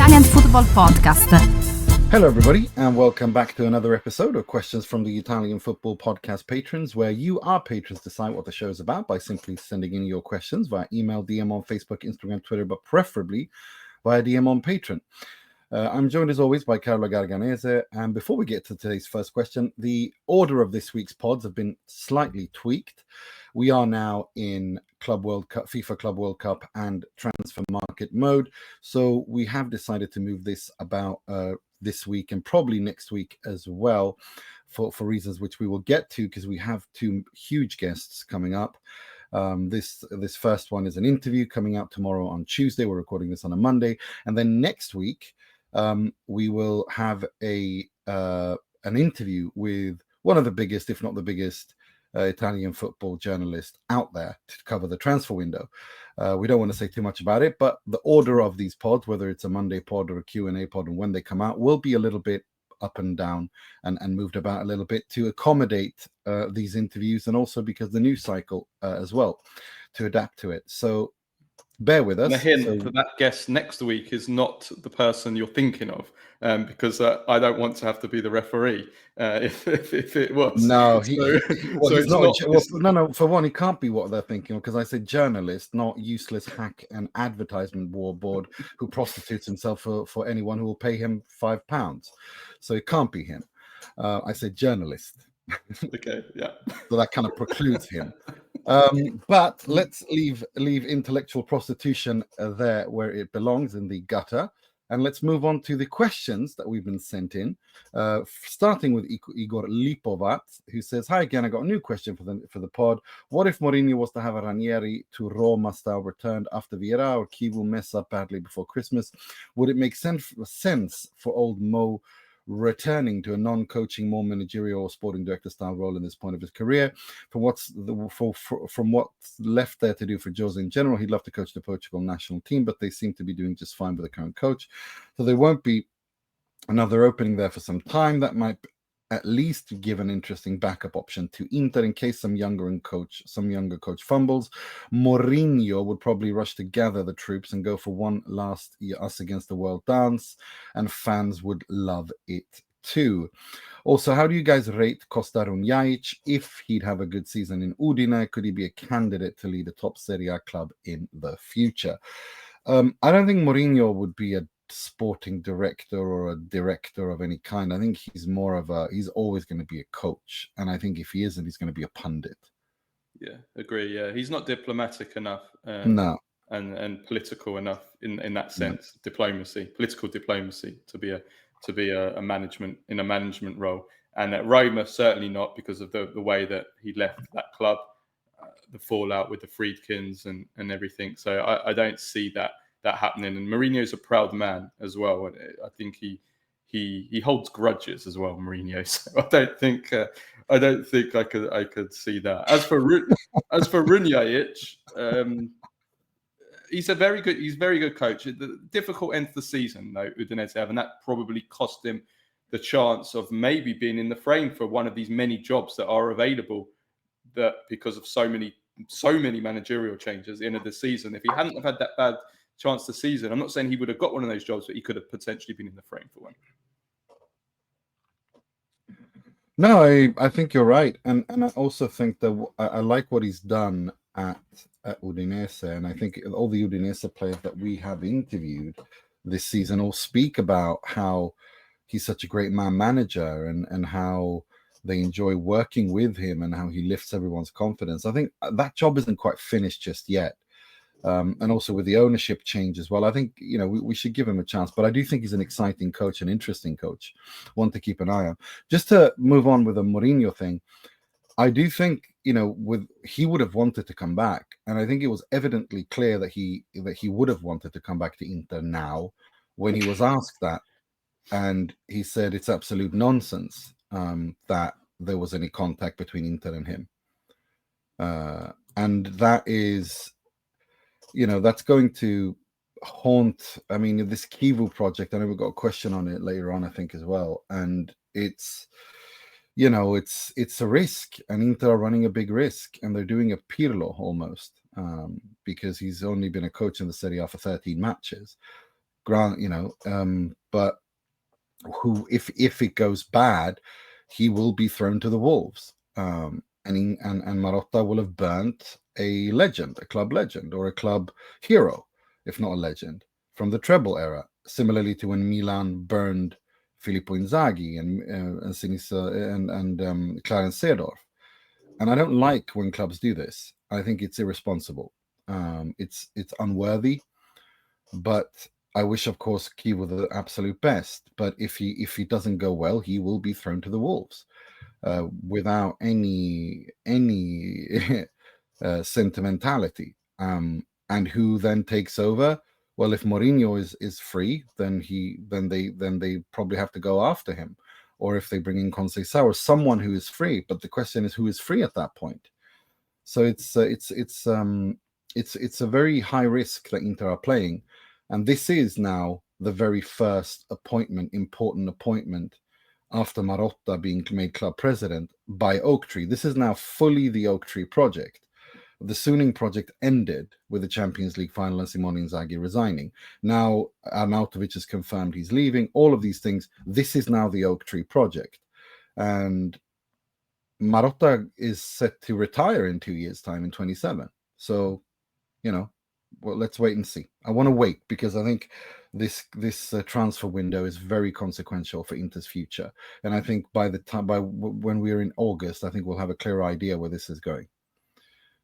Italian Football Podcast. Hello, everybody, and welcome back to another episode of Questions from the Italian Football Podcast Patrons, where you, our patrons, decide what the show is about by simply sending in your questions via email, DM on Facebook, Instagram, Twitter, but preferably via DM on Patreon. I'm joined as always by Carlo Garganese, and before we get to today's first question, the order of this week's pods have been slightly tweaked. We are now in Club World Cup, FIFA Club World Cup, and transfer market mode, so we have decided to move this about this week and probably next week as well, for reasons which we will get to, because we have two huge guests coming up. This first one is an interview coming out tomorrow on Tuesday. We're recording this on a Monday, and then next week we will have an interview with one of the biggest, if not the biggest, Italian football journalist out there to cover the transfer window. We don't want to say too much about it, but the order of these pods, whether it's a Monday pod or a Q&A pod, and when they come out, will be a little bit up and down and moved about a little bit to accommodate these interviews, and also because the news cycle as well, to adapt to it. So bear with us. And a hint that guest next week is not the person you're thinking of, because I don't want to have to be the referee if it was. No, no. For one, he can't be what they're thinking of, because I said journalist, not useless hack and advertisement warboard who prostitutes himself for anyone who will pay him £5. So it can't be him. I said journalist. Okay, yeah. So that kind of precludes him. But let's leave intellectual prostitution there where it belongs, in the gutter, and let's move on to the questions that we've been sent in, starting with Igor Lipovat, who says, "Hi again, I got a new question for the pod. What if Mourinho was to have a Ranieri to Roma style returned after Vieira or Kivu mess up badly before Christmas? Would it make sense for old Mo returning to a non-coaching, more managerial or sporting director style role in this point of his career? From what's left there to do for Jose in general, he'd love to coach the Portugal national team, but they seem to be doing just fine with the current coach. So there won't be another opening there for some time. That might at least give an interesting backup option to Inter in case some younger coach fumbles. Mourinho would probably rush to gather the troops and go for one last us against the world dance, and fans would love it too. Also, how do you guys rate Costa Runjaic? If he'd have a good season in Udine, could he be a candidate to lead a top Serie A club in the future?" I don't think Mourinho would be a sporting director or a director of any kind. I think he's always going to be a coach, and I think if he isn't, he's going to be a pundit. Yeah, agree. Yeah, he's not diplomatic enough. No, and political enough in that sense. Political diplomacy to be a management role. And at Roma, certainly not, because of the way that he left that club, the fallout with the Friedkins and everything. So I don't see that happening. And Mourinho's a proud man as well. I think he holds grudges as well, Mourinho. So I don't think I could see that. As for Runjaic, he's very good coach. The difficult end of the season, though, Udinese have, and that probably cost him the chance of maybe being in the frame for one of these many jobs that are available, that because of so many managerial changes in the season. If he hadn't have had that bad chance this season, I'm not saying he would have got one of those jobs, but he could have potentially been in the frame for one. No, I think you're right, and I also think that I like what he's done at Udinese, and I think all the Udinese players that we have interviewed this season all speak about how he's such a great manager and how they enjoy working with him and how he lifts everyone's confidence. I think that job isn't quite finished just yet. And also with the ownership change as well, I think we should give him a chance. But I do think he's an exciting coach, an interesting coach, one to keep an eye on. Just to move on with the Mourinho thing, I do think he would have wanted to come back, and I think it was evidently clear that he would have wanted to come back to Inter now when he was asked that, and he said it's absolute nonsense that there was any contact between Inter and him, and that is. That's going to haunt. I mean, this Kivu project, I know we've got a question on it later on, I think, as well. And it's a risk, and Inter are running a big risk, and they're doing a Pirlo almost, because he's only been a coach in the Serie A for 13 matches. Grant, but who, if it goes bad, he will be thrown to the wolves. And Marotta will have burnt a legend, a club legend, or a club hero, if not a legend, from the treble era. Similarly to when Milan burned Filippo Inzaghi and Clarence Seedorf. And I don't like when clubs do this. I think it's irresponsible. It's unworthy. But I wish, of course, Key were the absolute best. But if he doesn't go well, he will be thrown to the wolves without any sentimentality. And who then takes over? Well, if Mourinho is free, then they probably have to go after him. Or if they bring in Conceição or someone who is free. But the question is, who is free at that point? So it's a very high risk that Inter are playing, and this is now the very first important appointment after Marotta being made club president by Oaktree. This is now fully the Oaktree project. The Suning project ended with the Champions League final and Simone Inzaghi resigning. Now Arnautovic has confirmed he's leaving. All of these things. This is now the Oaktree project, and Marotta is set to retire in 2 years' time in 27. So, well, let's wait and see. I want to wait because I think this transfer window is very consequential for Inter's future. And I think by when we're in August, I think we'll have a clear idea where this is going.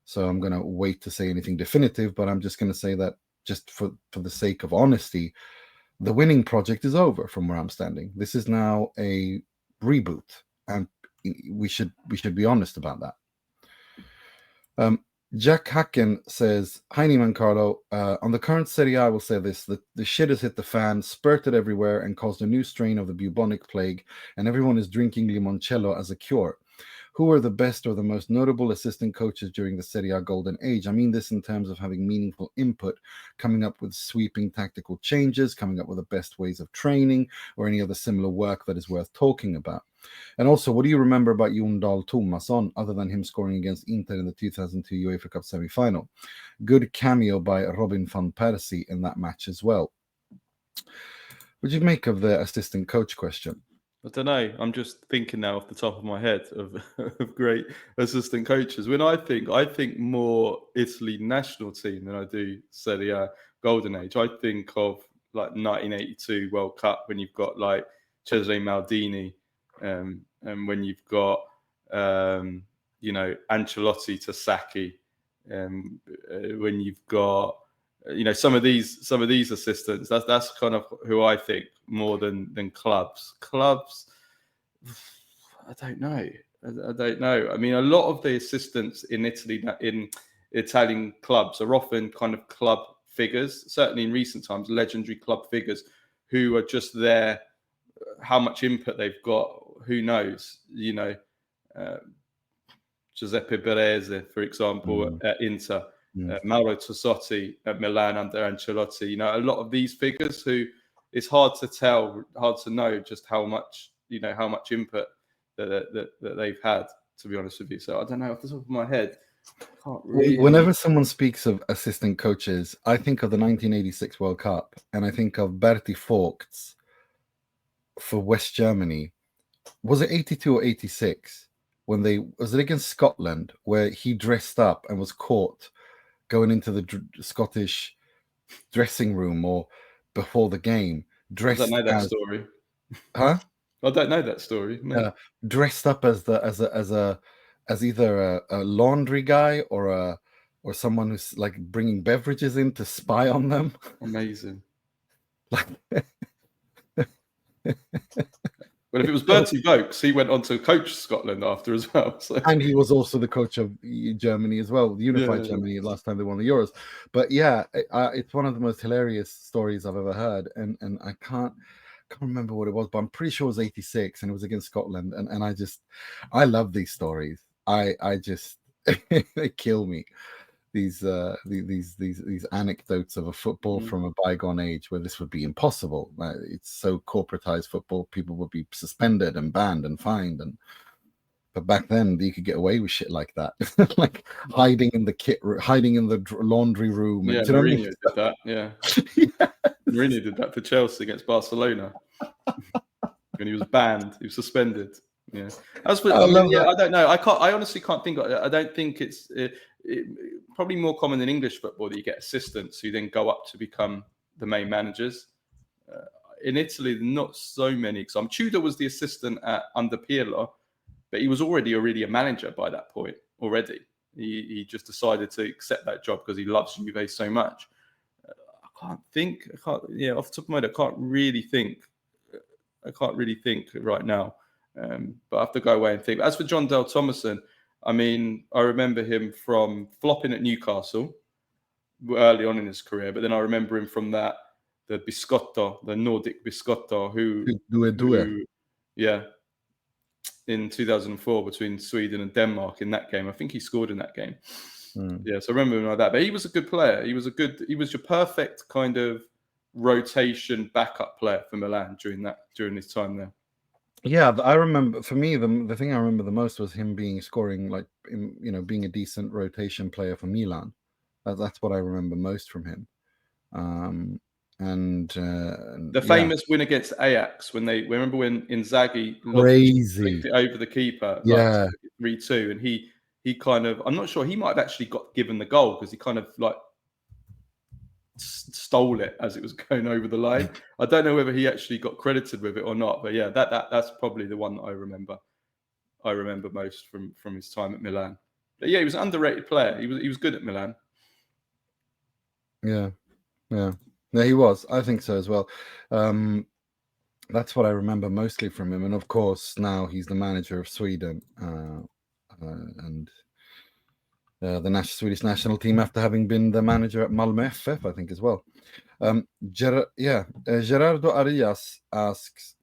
So I'm going to wait to say anything definitive, but I'm just going to say that just for the sake of honesty, the winning project is over from where I'm standing. This is now a reboot, and we should be honest about that. Jack Hacken says, "Hi, Neiman Carlo. On the current Serie A, I will say this: the shit has hit the fan, spurted everywhere, and caused a new strain of the bubonic plague, and everyone is drinking limoncello as a cure. Who are the best or the most notable assistant coaches during the Serie A golden age? I mean this in terms of having meaningful input, coming up with sweeping tactical changes, coming up with the best ways of training, or any other similar work that is worth talking about. And also, what do you remember about Jon Dahl Tomasson, other than him scoring against Inter in the 2002 UEFA Cup semi-final? Good cameo by Robin van Persie in that match as well." What do you make of the assistant coach question? I don't know. I'm just thinking now off the top of my head of great assistant coaches. When I think more Italy national team than I do Serie A golden age. I think of like 1982 World Cup when you've got like Cesare Maldini, and when you've got Ancelotti to Sacchi, when you've got some of these assistants. That's kind of who I think more than clubs. Clubs, I don't know. I mean, a lot of the assistants in Italy, in Italian clubs, are often kind of club figures. Certainly in recent times, legendary club figures who are just there. How much input they've got, who knows? Giuseppe Baresi, for example, at Inter. Mauro Tossotti at Milan under Ancelotti. A lot of these figures who it's hard to know just how much input that they've had, to be honest with you. So I don't know, off the top of my head, can't really. Whenever someone speaks of assistant coaches, I think of the 1986 World Cup, and I think of Berti Vogts for West Germany. Was it 82 or 86 was it against Scotland, where he dressed up and was caught going into the Scottish dressing room or before the game, dressed I don't know that story. Huh? I don't know that story. No. Dressed up as either a laundry guy or someone who's like bringing beverages in to spy on them. Amazing. Well, if it was Bertie Vogts, he went on to coach Scotland after as well. So. And he was also the coach of Germany as well, unified Germany, last time they won the Euros. But yeah, it's one of the most hilarious stories I've ever heard. And I can't remember what it was, but I'm pretty sure it was 86 and it was against Scotland. And I love these stories. I just, they kill me. These anecdotes of a football from a bygone age where this would be impossible. It's so corporatized football, people would be suspended and banned and fined. But back then, you could get away with shit like that, like hiding in the laundry room. Yeah, Mourinho did that. Yeah, Mourinho did that for Chelsea against Barcelona when he was banned. He was suspended. Yeah, I don't know. I honestly can't think. I don't think it's probably more common in English football that you get assistants who then go up to become the main managers. In Italy, not so many. Because Tudor was the assistant under Pirlo, but he was already a manager by that point already. He just decided to accept that job because he loves Juve so much. Off the top of my head, I can't really think right now. But I have to go away and think. As for John Dale Thomason, I mean, I remember him from flopping at Newcastle early on in his career, but then I remember him from the Biscotto, the Nordic Biscotto, who in 2004 between Sweden and Denmark in that game. I think he scored in that game. Yeah, so I remember him like that. But he was a good player. He was your perfect kind of rotation backup player for Milan during his time there. Yeah, I remember. For me, the thing I remember the most was him scoring, like, being a decent rotation player for Milan. That's what I remember most from him. The famous win against Ajax remember when Inzaghi crazy over the keeper, 3-2, and he kind of, I'm not sure, he might have actually got given the goal because he kind of like stole it as it was going over the line. I don't know whether he actually got credited with it or not, but yeah, that's probably the one that I remember most from his time at Milan. But yeah, he was an underrated player. He was good at Milan. Yeah, he was. I think so as well. That's what I remember mostly from him, and of course now he's the manager of Sweden and the Swedish national team after having been the manager at Malmö FF, I think, as well. Gerardo Arias asks,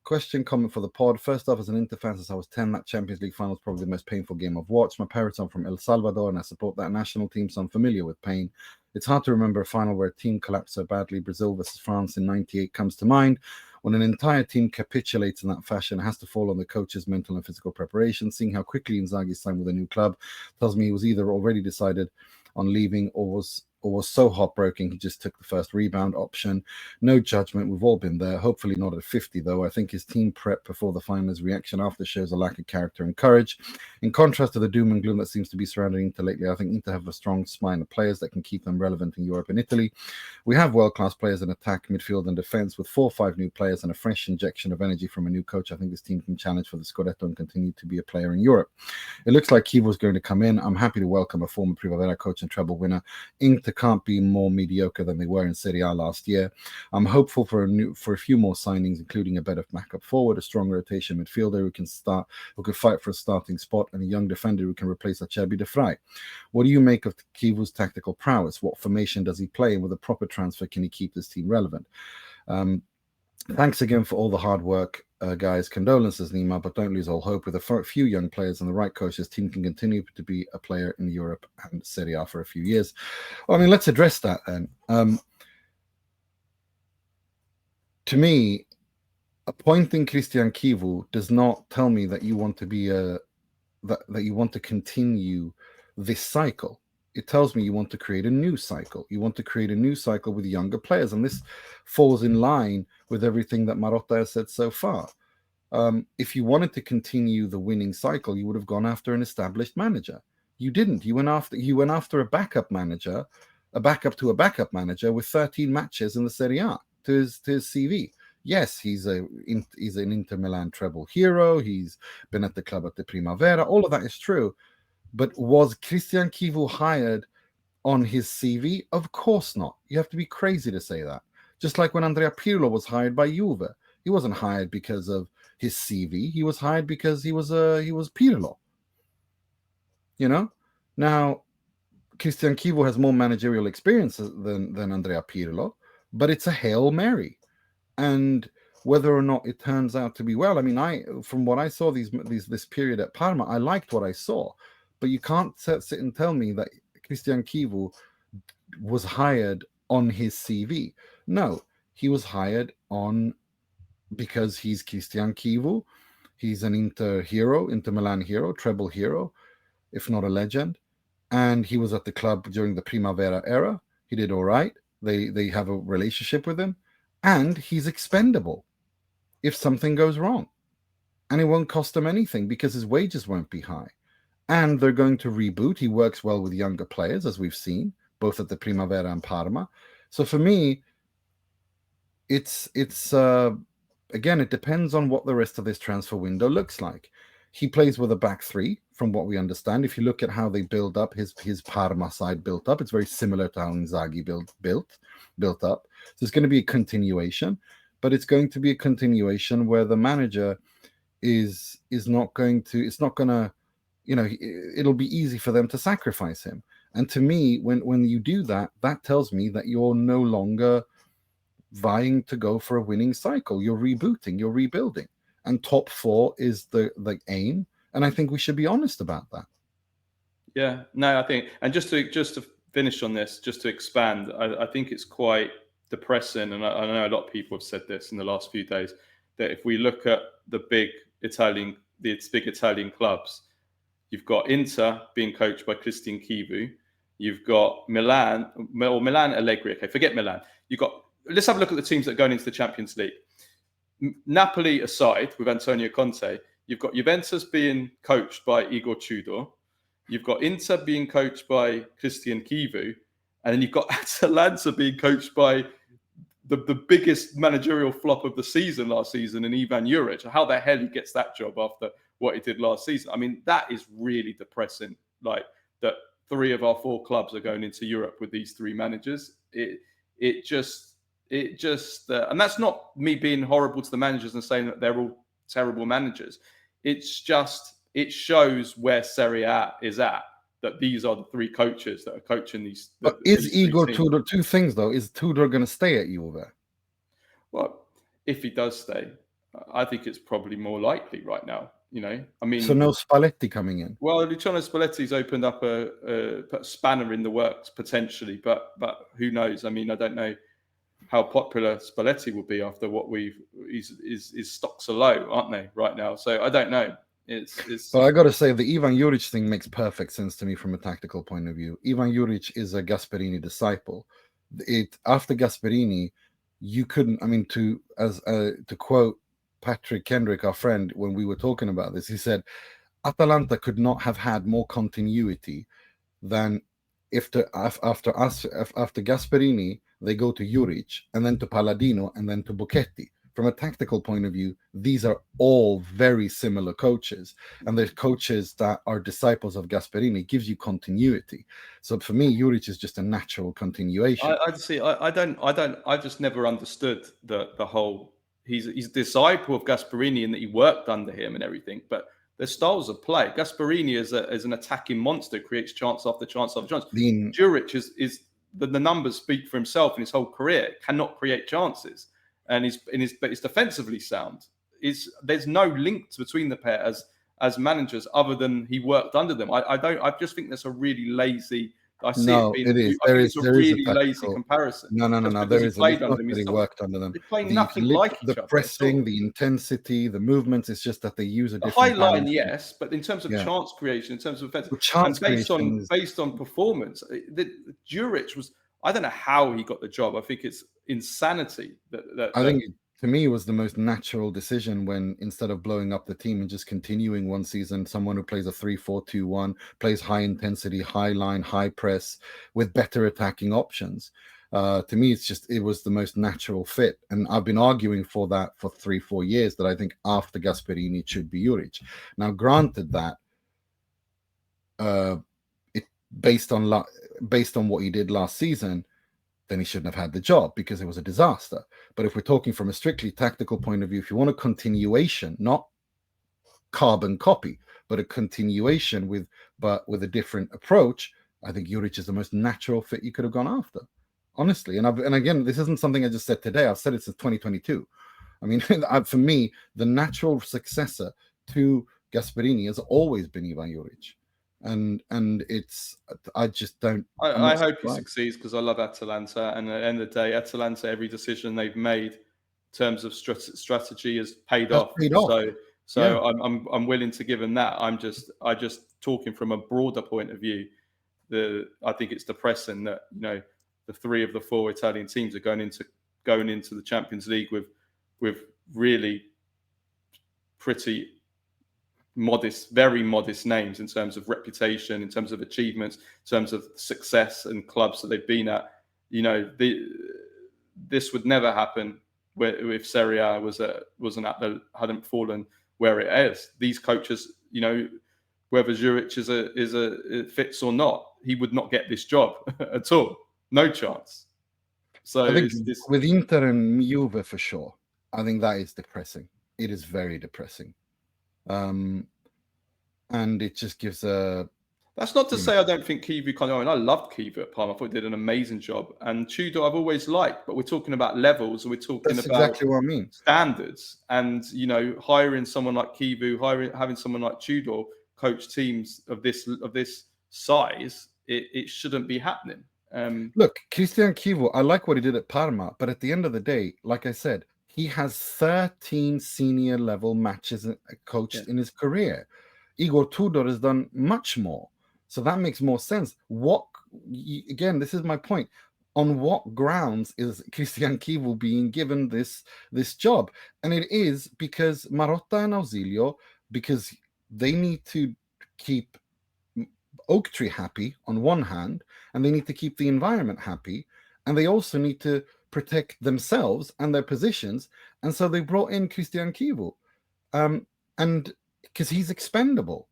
comment for the pod. First off, as an Inter fan since I was 10, that Champions League final was probably the most painful game I've watched. My parents are from El Salvador and I support that national team, so I'm familiar with pain. It's hard to remember a final where a team collapsed so badly. Brazil versus France in 98 comes to mind. When an entire team capitulates in that fashion, it has to fall on the coach's mental and physical preparation. Seeing how quickly Inzaghi signed with a new club tells me he was either already decided on leaving or was so heartbroken he just took the first rebound option. No judgment, we've all been there. Hopefully not at 50 though. I think his team prep before the finals reaction after shows a lack of character and courage. In contrast to the doom and gloom that seems to be surrounding Inter lately, I think Inter have a strong spine of players that can keep them relevant in Europe and Italy. We have world-class players in attack, midfield and defense with 4 or 5 new players and a fresh injection of energy from a new coach. I think this team can challenge for the Scudetto and continue to be a player in Europe. It looks like Chievo's going to come in. I'm happy to welcome a former Primavera coach and treble winner. Inter can't be more mediocre than they were in Serie A last year. I'm hopeful for a few more signings, including a better backup forward, a strong rotation midfielder who could fight for a starting spot, and a young defender who can replace Acerbi de Frey. What do you make of Chievo's tactical prowess? What formation does he play? And with a proper transfer, can he keep this team relevant? Thanks again for all the hard work, guys. Condolences, Nima, but don't lose all hope. With a few young players and the right coach, this team can continue to be a player in Europe and Serie A for a few years. Well, I mean, let's address that then. To me, appointing Christian Chievo does not tell me that you want to be that you want to continue this cycle. It tells me you want to create a new cycle. You want to create a new cycle with younger players. And this falls in line with everything that Marotta has said so far. If you wanted to continue the winning cycle, you would have gone after an established manager. You didn't. You went after a backup manager, a backup to a backup manager with 13 matches in the Serie A to his CV. Yes, he's an Inter Milan treble hero. He's been at the club at the Primavera. All of that is true. But was Christian Chievo hired on his CV? Of course not. You have to be crazy to say that. Just like when Andrea Pirlo was hired by Juve. He wasn't hired because of his CV. He was hired because he was Pirlo. You know? Now, Christian Chievo has more managerial experience than Andrea Pirlo, but it's a Hail Mary. And whether or not it turns out to be well, I mean, from what I saw this period at Parma, I liked what I saw. But you can't sit and tell me that Christian Chievo was hired on his CV. No, he was hired on because he's Christian Chievo. He's an Inter Milan hero, treble hero, if not a legend. And he was at the club during the Primavera era. He did all right. They have a relationship with him. and he's expendable if something goes wrong. And it won't cost him anything because his wages won't be high. And they're going to reboot. He works well with younger players, as we've seen, both at the Primavera and Parma. So for me, it's again, it depends on what the rest of this transfer window looks like. He plays with a back three, from what we understand. If you look at how they build up his Parma side built up, it's very similar to how Inzaghi built up. So it's going to be a continuation, but it's going to be a continuation where the manager is not going to. It's not going to. It'll be easy for them to sacrifice him. And to me, when you do that, that tells me that you're no longer vying to go for a winning cycle. You're rebooting, you're rebuilding, and top four is the aim. And I think we should be honest about that. Yeah, no, I think, and just to finish on this, just to expand, I think it's quite depressing, and I know a lot of people have said this in the last few days, that if we look at the big Italian clubs, you've got Inter being coached by Cristian Chivu, you've got Milan Allegri. Okay, forget Milan. Let's have a look at the teams that are going into the Champions League. Napoli aside, with Antonio Conte, you've got Juventus being coached by Igor Tudor. You've got Inter being coached by Cristian Chivu. And then you've got Atalanta being coached by the biggest managerial flop of the season last season in Ivan Juric. How the hell he gets that job after what he did last season? I mean, that is really depressing. Like, that 3 of our 4 clubs are going into Europe with these 3 managers. It just, and that's not me being horrible to the managers and saying that they're all terrible managers. It's just, it shows where Serie A is at, that these are the 3 coaches that are coaching these. But is Igor Tudor, 2 things though, is Tudor going to stay at Juve? Well, if he does stay, I think it's probably more likely right now. I mean, so no Spalletti coming in. Well, Luciano Spalletti's opened up a spanner in the works potentially, but who knows? I mean, I don't know how popular Spalletti will be after what his stocks are low, aren't they, right now? So I don't know. But I got to say, the Ivan Juric thing makes perfect sense to me from a tactical point of view. Ivan Juric is a Gasperini disciple. After Gasperini, you couldn't. I mean, to quote Patrick Kendrick, our friend, when we were talking about this, he said, Atalanta could not have had more continuity than after Gasperini, they go to Juric, and then to Palladino, and then to Bocchetti. From a tactical point of view, these are all very similar coaches, and they're coaches that are disciples of Gasperini. It gives you continuity. So for me, Juric is just a natural continuation. I just never understood the whole. He's a disciple of Gasperini in that he worked under him and everything, but their styles of play. Gasperini is an attacking monster, creates chance after chance after chance. Juric is the numbers speak for himself in his whole career. Cannot create chances, and but he's defensively sound. There's no link between the pair as managers other than he worked under them. I just think that's a really lazy. I see no, it being. It is. It's a really lazy comparison. No. There is. It's not that he worked under them. They're playing nothing like each other. The pressing, the intensity, the movements. It's just that they use a different high line, yes, but in terms of chance creation, in terms of offense, based on performance, Juric was. I don't know how he got the job. I think it's insanity. I think to me, it was the most natural decision when, instead of blowing up the team and just continuing one season, someone who plays a 3-4-2-1, plays high intensity, high line, high press with better attacking options. To me, it was the most natural fit. And I've been arguing for that for 3-4 years, that I think after Gasperini, it should be Juric. Now, granted that based on what he did last season, then he shouldn't have had the job because it was a disaster. But if we're talking from a strictly tactical point of view, if you want a continuation, not carbon copy, but a continuation with a different approach, I think Juric is the most natural fit you could have gone after, honestly. And again, this isn't something I just said today. I've said it since 2022. I mean, for me, the natural successor to Gasperini has always been Ivan Juric. And I just don't. I hope he succeeds, because I love Atalanta, and at the end of the day, Atalanta, every decision they've made in terms of strategy has paid off. So I'm willing to give him that. I just talking from a broader point of view. I think it's depressing that the 3 of the 4 Italian teams are going into going into the Champions League with really pretty modest, very modest names in terms of reputation, in terms of achievements, in terms of success and clubs that they've been at. You know, this would never happen if Serie A hadn't fallen where it is. These coaches, you know, whether Juric is fits or not, he would not get this job at all. No chance. So I think with Inter and Juve for sure, I think that is depressing. It is very depressing. And it just gives a... That's not to say I don't think Kivu can. I loved Kivu at Parma. I thought he did an amazing job. And Tudor I've always liked, but we're talking about levels. We're talking That's about exactly what I mean. Standards. And, you know, hiring someone like Kivu, having someone like Tudor coach teams of this size, it shouldn't be happening. Look, Christian Kivu, I like what he did at Parma, but at the end of the day, like I said, he has 13 senior level matches coached in his career. Igor Tudor has done much more. So that makes more sense. Again, this is my point. On what grounds is Christian Kivu being given this job? And it is because Marotta and Ausilio, because they need to keep Oak Tree happy on one hand, and they need to keep the environment happy, and they also need to protect themselves and their positions. And so they brought in Christian Kivu, and because he's expendable.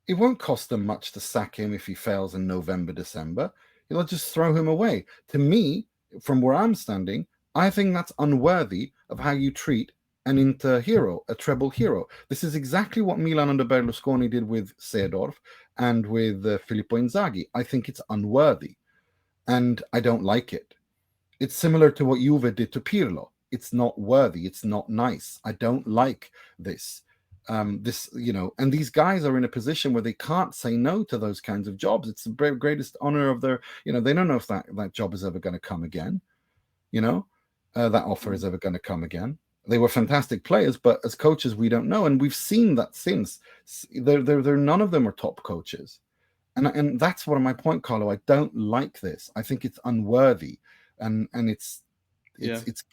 It won't cost them much to sack him if he fails in November, December. They'll just throw him away. To me, from where I'm standing, I think that's unworthy of how you treat an Inter hero, a treble hero. This is exactly what Milan under Berlusconi did with Seedorf and with Filippo Inzaghi. I think it's unworthy, and I don't like it. It's similar to what Juve did to Pirlo. It's not worthy. It's not nice. I don't like this. And these guys are in a position where they can't say no to those kinds of jobs. It's the greatest honor of their, they don't know if that job is ever going to come again. That offer is ever going to come again. They were fantastic players, but as coaches, we don't know. And we've seen that since. They're none of them are top coaches. And that's what my point, Carlo. I don't like this. I think it's unworthy, and it's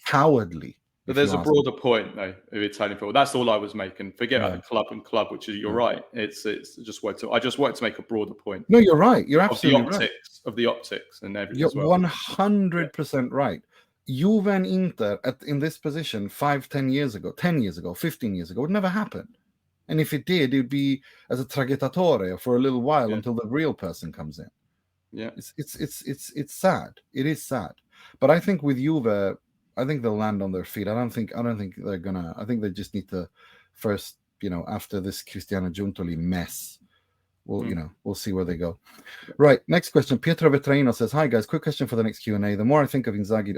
cowardly. But there's a broader point, though, of Italian football. That's all I was making. Forget about the club, which is, you're right. I just wanted to make a broader point. No, you're right. You're absolutely right. Of the optics and everything. You're 100% right. Juve and Inter in this position 5-10 years ago, 10 years ago, 15 years ago, would never happen. And if it did, it would be as a traghettatore for a little while until the real person comes in. Yeah, it's sad. It is sad. But I think with Juve, I think they'll land on their feet. I don't think they're gonna. I think they just need to first, after this Cristiano Giuntoli mess, we'll see where they go. Right. Next question. Pietro Vetraino says, "Hi guys, quick question for the next Q&A. The more I think of Inzaghi,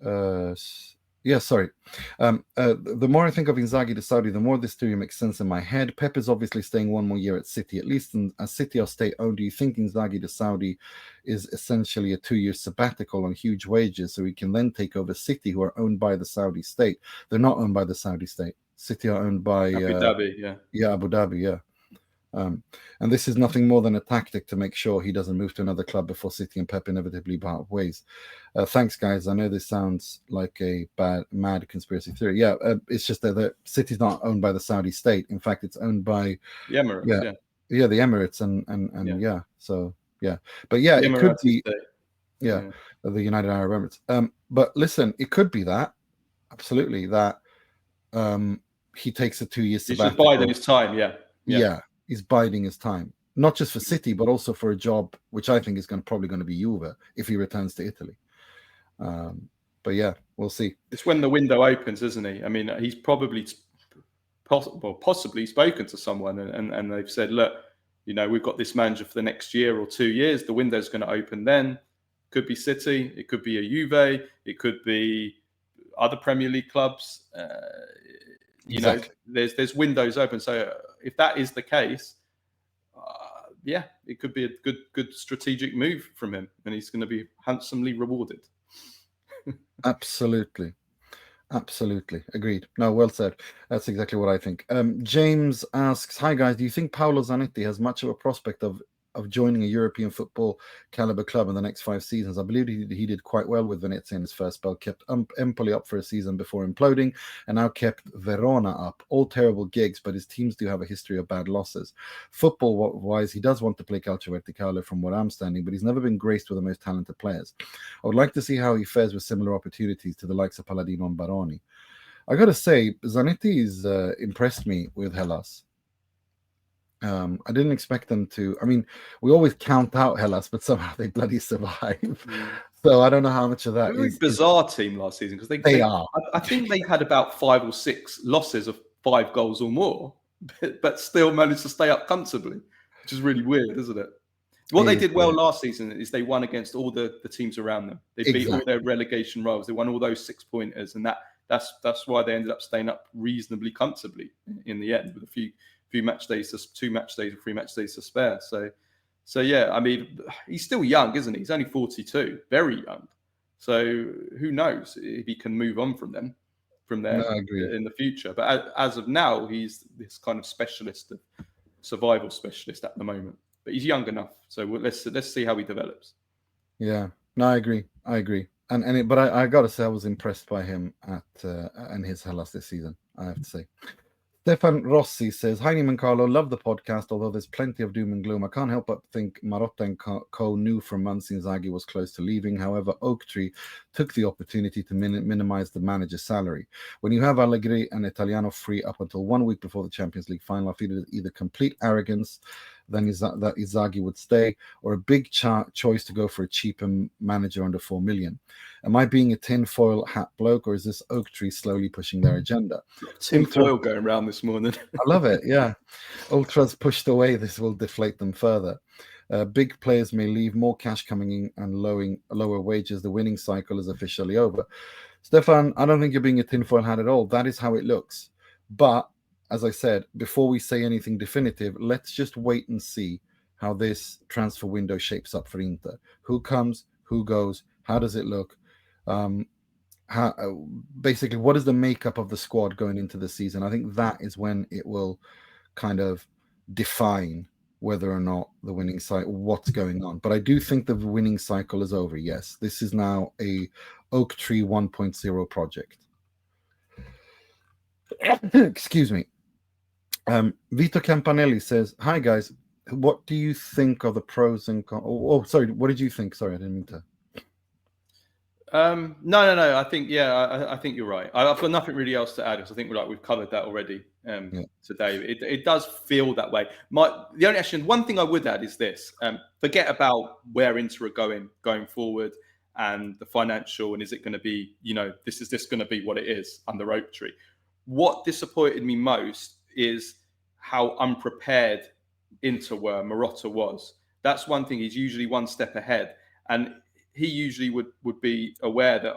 the more I think of Inzaghi to Saudi, the more this theory makes sense in my head. Pep is obviously staying one more year at City, at least as City are state-owned. Do you think Inzaghi to Saudi is essentially a 2-year sabbatical on huge wages so he can then take over City, who are owned by the Saudi state? They're not owned by the Saudi state. City are owned by Abu Dhabi, Abu Dhabi, and this is nothing more than a tactic to make sure he doesn't move to another club before City and Pep inevitably part ways. Thanks, guys. I know this sounds like a mad conspiracy theory. It's just that the City's not owned by the Saudi state. In fact, it's owned by the Emirates. The Emirates and So but it could be the United Arab Emirates. But listen, it could be that absolutely that he takes a 2-year sabbatical. He's just biding his time. He's biding his time, not just for City, but also for a job, which I think is probably going to be Juve if he returns to Italy. But we'll see. It's when the window opens, isn't he? I mean, he's probably possibly spoken to someone and they've said, look, we've got this manager for the next year or 2 years. The window's going to open then. Could be City. It could be a Juve. It could be other Premier League clubs. Exactly. There's windows open. So if that is the case, it could be a good strategic move from him, and he's going to be handsomely rewarded. Absolutely agreed. No, well said. That's exactly what I think. James asks, "Hi guys, do you think Paolo Zanetti has much of a prospect of of joining a European football caliber club in the next 5 seasons. I believe he did quite well with Venezia in his first spell, kept Empoli up for a season before imploding, and now kept Verona up. All terrible gigs, but his teams do have a history of bad losses. Football-wise, he does want to play Calcio Verticale from what I'm standing, but he's never been graced with the most talented players. I would like to see how he fares with similar opportunities to the likes of Palladino and Baroni. I got to say, Zanetti's impressed me with Hellas. I didn't expect them to. I mean, we always count out Hellas, but somehow they bloody survive. So I don't know how much of that is. A bizarre team last season because they are. I think they had about 5 or 6 losses of 5 goals or more, but still managed to stay up comfortably, which is really weird, isn't it? What they did well last season is they won against all the teams around them. They beat all their relegation rivals. They won all those 6-pointers, and that's why they ended up staying up reasonably comfortably in the end with a few match days, 2 match days or 3 match days to spare. So yeah, I mean, he's still young, isn't he? He's only 42, very young. So who knows if he can move on from there in the future. But as of now, he's this kind of survival specialist at the moment. But he's young enough, so let's see how he develops. Yeah, no, I agree. But I gotta say, I was impressed by him and his Hellas this season, I have to say. Stefan Rossi says, "Hi, Neiman Carlo, love the podcast, although there's plenty of doom and gloom. I can't help but think Marotta and Co knew for months Inzaghi was close to leaving. However, Oaktree took the opportunity to minimize the manager's salary. When you have Allegri and Italiano free up until 1 week before the Champions League final, I feel it is either complete arrogance that Inzaghi would stay, or a big choice to go for a cheaper manager under 4 million. Am I being a tinfoil hat bloke, or is this Oaktree slowly pushing their agenda?" Tinfoil going around this morning. I love it, yeah. Ultras pushed away, this will deflate them further. Big players may leave, more cash coming in and lower wages. The winning cycle is officially over. Stefan, I don't think you're being a tinfoil hat at all. That is how it looks. But as I said, before we say anything definitive, let's just wait and see how this transfer window shapes up for Inter. Who comes, who goes, how does it look? Basically, what is the makeup of the squad going into the season? I think that is when it will kind of define whether or not the winning cycle, what's going on. But I do think the winning cycle is over. Yes, this is now a Oaktree 1.0 project. Excuse me. Vito Campanelli says, "Hi guys, what do you think of the pros and cons?" Oh, sorry, what did you think? Sorry, I didn't mean to. No. I think I think you're right. I've got nothing really else to add because I think we've covered that already today. It does feel that way. One thing I would add is this: forget about where Inter are going forward and the financial, and is it going to be, is this going to be what it is under Oaktree? What disappointed me most is how unprepared Inter were. Marotta was. That's one thing. He's usually one step ahead, and he usually would be aware that,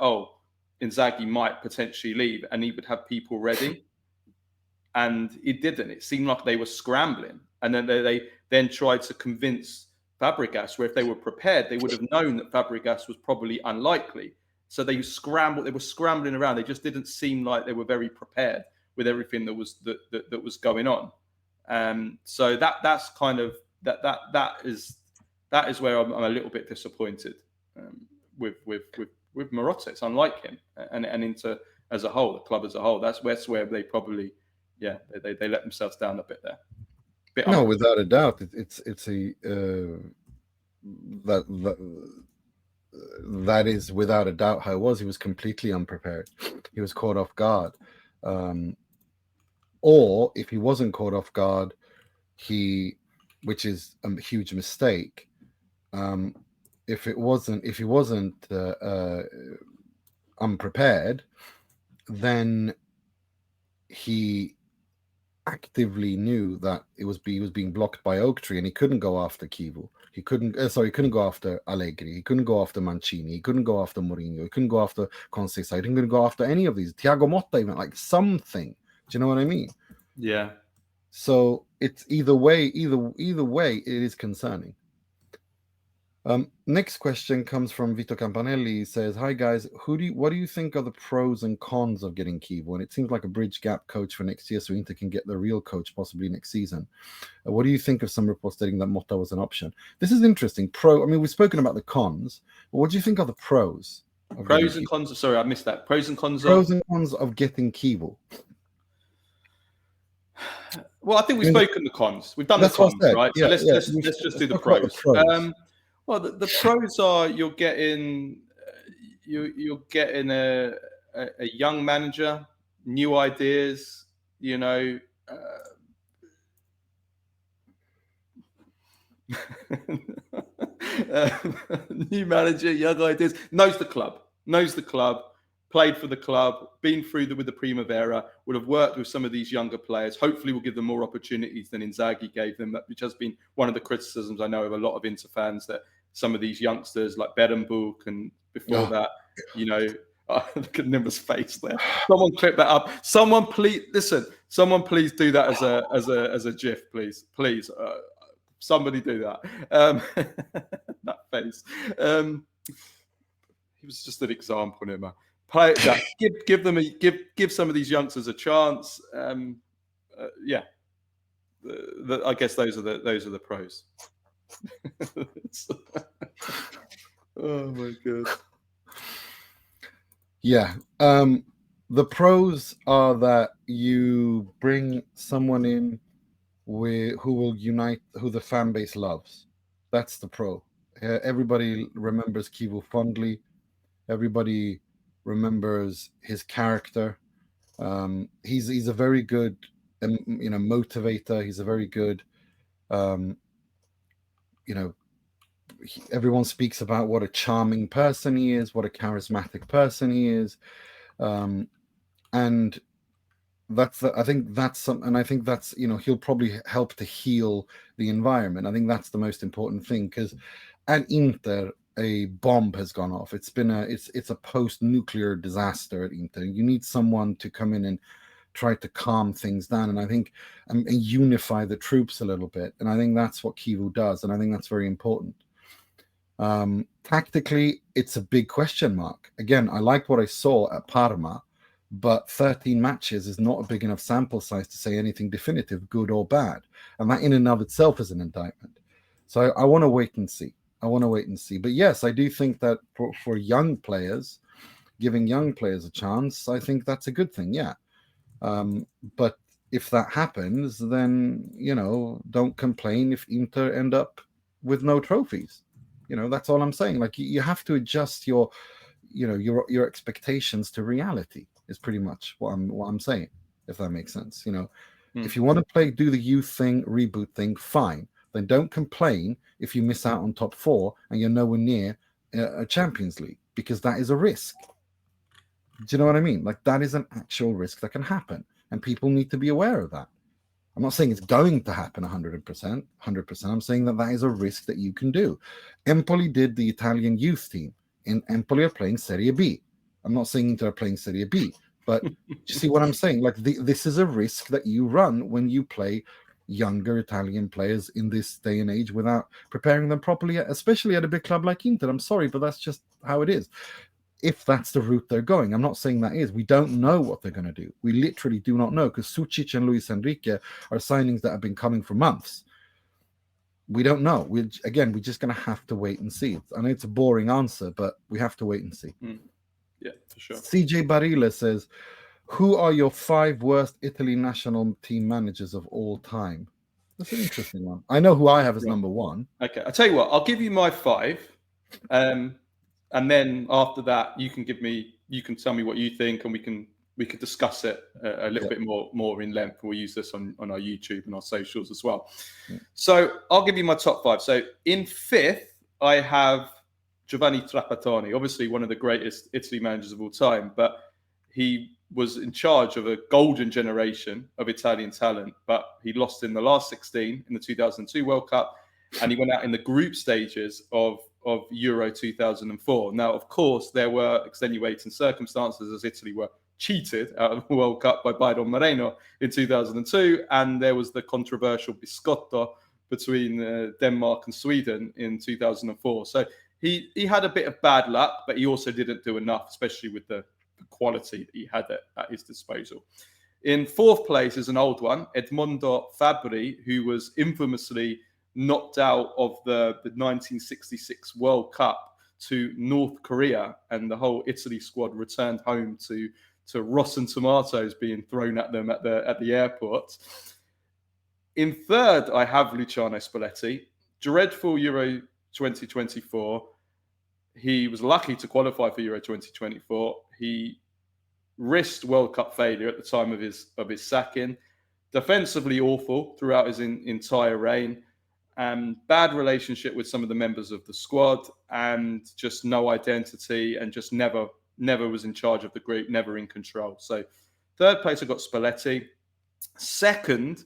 Inzaghi might potentially leave, and he would have people ready. And it didn't. It seemed like they were scrambling. And then they then tried to convince Fabregas, where if they were prepared, they would have known that Fabregas was probably unlikely. So they scrambled. They were scrambling around. They just didn't seem like they were very prepared with everything that was going on. So that's kind of that is where I'm a little bit disappointed with Marotta. It's unlike him and Inter as a whole, the club as a whole. That's where they probably they let themselves down a bit there. No, without a doubt, it's that is without a doubt how it was. He was completely unprepared. He was caught off guard. Or if he wasn't caught off guard, which is a huge mistake. If he wasn't unprepared, then he actively knew that he was being blocked by Oaktree, and he couldn't go after Kivu. He couldn't go after Allegri. He couldn't go after Mancini. He couldn't go after Mourinho. He couldn't go after Conceição. He didn't go after any of these. Thiago Motta even, like something. Do you know what I mean? Yeah. So it's either way, it is concerning. Next question comes from Vito Campanelli. He says, "Hi guys, what do you think are the pros and cons of getting Chievo? And it seems like a bridge gap coach for next year, so Inter can get the real coach possibly next season. What do you think of some reports stating that Motta was an option? This is interesting. We've spoken about the cons, but what do you think are the pros? Pros and cons. Sorry, I missed that. Pros and cons of getting Chievo. Well, I think we've spoken the cons. We've done the cons, right? Yeah, so let's just do the pros. Well, the pros are you're getting a young manager, new ideas. You know, new manager, young ideas. Knows the club. Played for the club, been through with the Primavera, would have worked with some of these younger players. Hopefully will give them more opportunities than Inzaghi gave them, which has been one of the criticisms I know of a lot of Inter fans, that some of these youngsters like Berenbuk and before that, you know, look at Nimmer's face there. Someone clip that up. Someone please do that as a GIF, please. Somebody do that. That face. He was just an example, Nimmer. Play that. Give some of these youngsters a chance. Yeah, I guess those are the pros. Oh my god. Yeah. The pros are that you bring someone in who will unite, who the fan base loves. That's the pro. Everybody remembers Chievo fondly. Everybody remembers his character. He's a very good, motivator. He's a very good, everyone speaks about what a charming person he is, what a charismatic person he is, and I think that's he'll probably help to heal the environment. I think that's the most important thing, because at Inter a bomb has gone off. It's a post-nuclear disaster at Inter. You need someone to come in and try to calm things down, and I think and unify the troops a little bit. And I think that's what Chievo does, and I think that's very important. Tactically, it's a big question mark. Again, I liked what I saw at Parma, but 13 matches is not a big enough sample size to say anything definitive, good or bad. And that in and of itself is an indictment. So I want to wait and see. But yes, I do think that for young players, giving young players a chance, I think that's a good thing. Yeah. But if that happens, then, don't complain if Inter end up with no trophies. That's all I'm saying. Like, you have to adjust your expectations to reality is pretty much what I'm saying, if that makes sense. If you want to do the youth thing, reboot thing, fine. Then don't complain if you miss out on top 4 and you're nowhere near a Champions League, because that is a risk. Do you know what I mean? Like, that is an actual risk that can happen, and people need to be aware of that. I'm not saying it's going to happen 100%. I'm saying that is a risk that you can do. Empoli did the Italian youth team, and Empoli are playing Serie B. I'm not saying Inter are playing Serie B, but you see what I'm saying? Like, this is a risk that you run when you play younger Italian players in this day and age without preparing them properly, especially at a big club like Inter. I'm sorry, but that's just how it is. If that's the route they're going, I'm not saying that is. We don't know what they're going to do. We literally do not know, because Sucic and Luis Enrique are signings that have been coming for months. We don't know. We're just going to have to wait and see. I know it's a boring answer, but we have to wait and see. Yeah, for sure. CJ Barilla says, who are your 5 worst Italy national team managers of all time? That's an interesting one. I know who I have as number 1. Okay, I'll tell you what. I'll give you my 5, and then after that, you can tell me what you think, and we can discuss it a little bit more in length. We'll use this on our YouTube and our socials as well. Yeah. So I'll give you my top 5. So in 5th, I have Giovanni Trapattoni, obviously one of the greatest Italy managers of all time, but he was in charge of a golden generation of Italian talent, but he lost in the last 16 in the 2002 World Cup, and he went out in the group stages of Euro 2004. Now, of course, there were extenuating circumstances, as Italy were cheated out of the World Cup by Byron Moreno in 2002, and there was the controversial Biscotto between Denmark and Sweden in 2004. So he had a bit of bad luck, but he also didn't do enough, especially with the quality that he had at his disposal. In fourth place is an old one, Edmondo Fabri, who was infamously knocked out of the 1966 World Cup to North Korea, and the whole Italy squad returned home to rotten tomatoes being thrown at them at the airport. In third, I have Luciano Spalletti. Dreadful Euro 2024. He was lucky to qualify for Euro 2024. He risked World Cup failure at the time of his sacking. Defensively awful throughout his entire reign. Bad relationship with some of the members of the squad, and just no identity, and just never was in charge of the group, never in control. So third place, I got Spalletti. Second,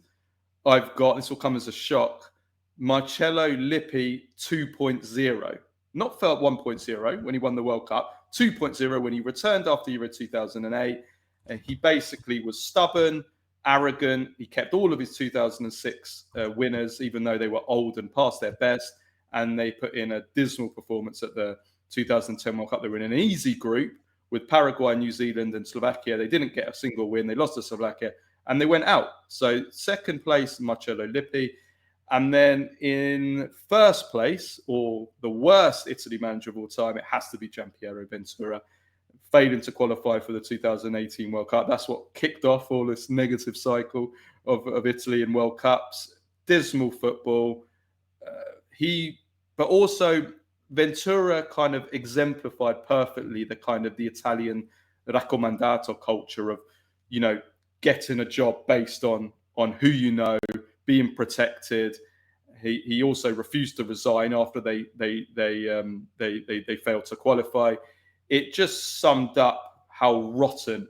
I've got, this will come as a shock, Marcello Lippi 2.0. Not felt 1.0 when he won the World Cup, 2.0 when he returned after Euro 2008. And he basically was stubborn, arrogant. He kept all of his 2006 winners, even though they were old and past their best. And they put in a dismal performance at the 2010 World Cup. They were in an easy group with Paraguay, New Zealand, and Slovakia. They didn't get a single win. They lost to Slovakia, and they went out. So second place, Marcello Lippi. And then in first place, or the worst Italy manager of all time, it has to be Gianpiero Ventura, failing to qualify for the 2018 World Cup. That's what kicked off all this negative cycle of Italy in World Cups. Dismal football. But also Ventura kind of exemplified perfectly the kind of the Italian raccomandato culture of, getting a job based on who you know, being protected. He also refused to resign after they failed to qualify. It just summed up how rotten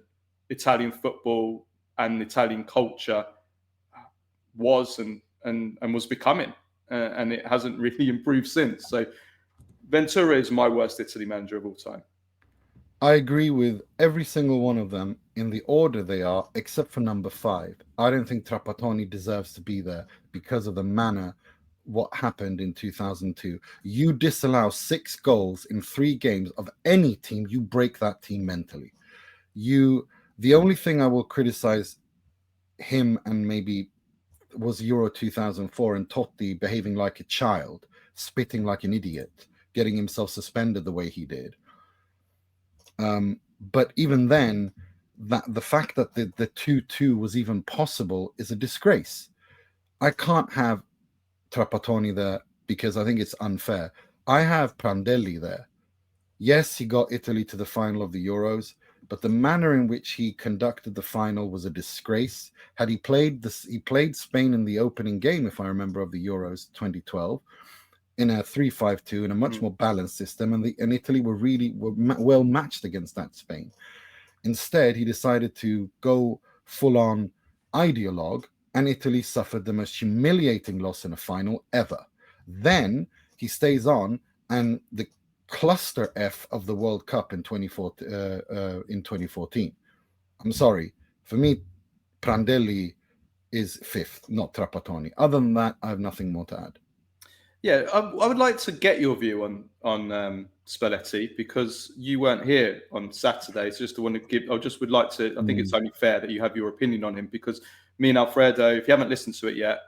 Italian football and Italian culture was and was becoming, and it hasn't really improved since. So Ventura is my worst Italy manager of all time. I agree with every single one of them in the order they are, except for number 5. I don't think Trapattoni deserves to be there because of the manner what happened in 2002. You disallow 6 goals in 3 games of any team, you break that team mentally. The only thing I will criticize him and maybe was Euro 2004 and Totti behaving like a child, spitting like an idiot, getting himself suspended the way he did. But even then, the fact that the 2-2 was even possible is a disgrace. I can't have Trapattoni there because I think it's unfair. I have Prandelli there. Yes, he got Italy to the final of the Euros, but the manner in which he conducted the final was a disgrace. Had he played Spain in the opening game, if I remember, of the Euros 2012, in a 3-5-2 in a much more balanced system, and Italy were well matched against that Spain. Instead, he decided to go full-on ideologue, and Italy suffered the most humiliating loss in a final ever. Then he stays on, and the cluster F of the World Cup in 2014. I'm sorry, for me, Prandelli is 5th, not Trapattoni. Other than that, I have nothing more to add. Yeah, I would like to get your view on Spalletti, because you weren't here on Saturday. So I think it's only fair that you have your opinion on him, because me and Alfredo, if you haven't listened to it yet,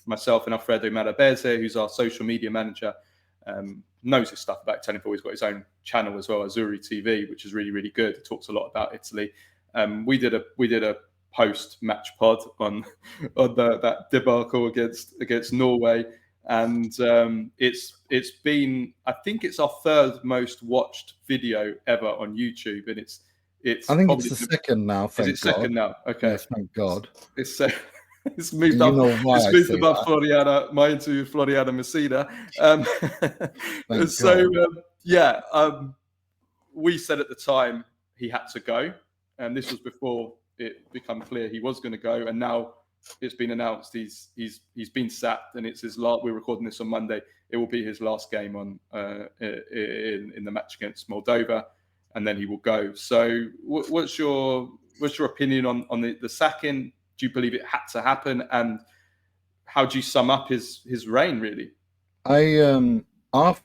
myself and Alfredo Malabese, who's our social media manager, knows his stuff about Italian football. He's got his own channel as well, Azzurri TV, which is really, really good. It talks a lot about Italy. We did a post-match pod on that debacle against Norway. And it's been, I think it's our 3rd most watched video ever on YouTube, and it's I think it's the second now. Thank God. Is it second now? Okay, yes, thank God. It's moved up. It's moved above Floriana. My interview with Floriana Messina. We said at the time he had to go, and this was before it became clear he was going to go, and now it's been announced he's been sacked, and it's his last. We're recording this on Monday. It will be his last game in the match against Moldova, and then he will go. So, what's your opinion on the sacking? Do you believe it had to happen? And how do you sum up his reign, really? If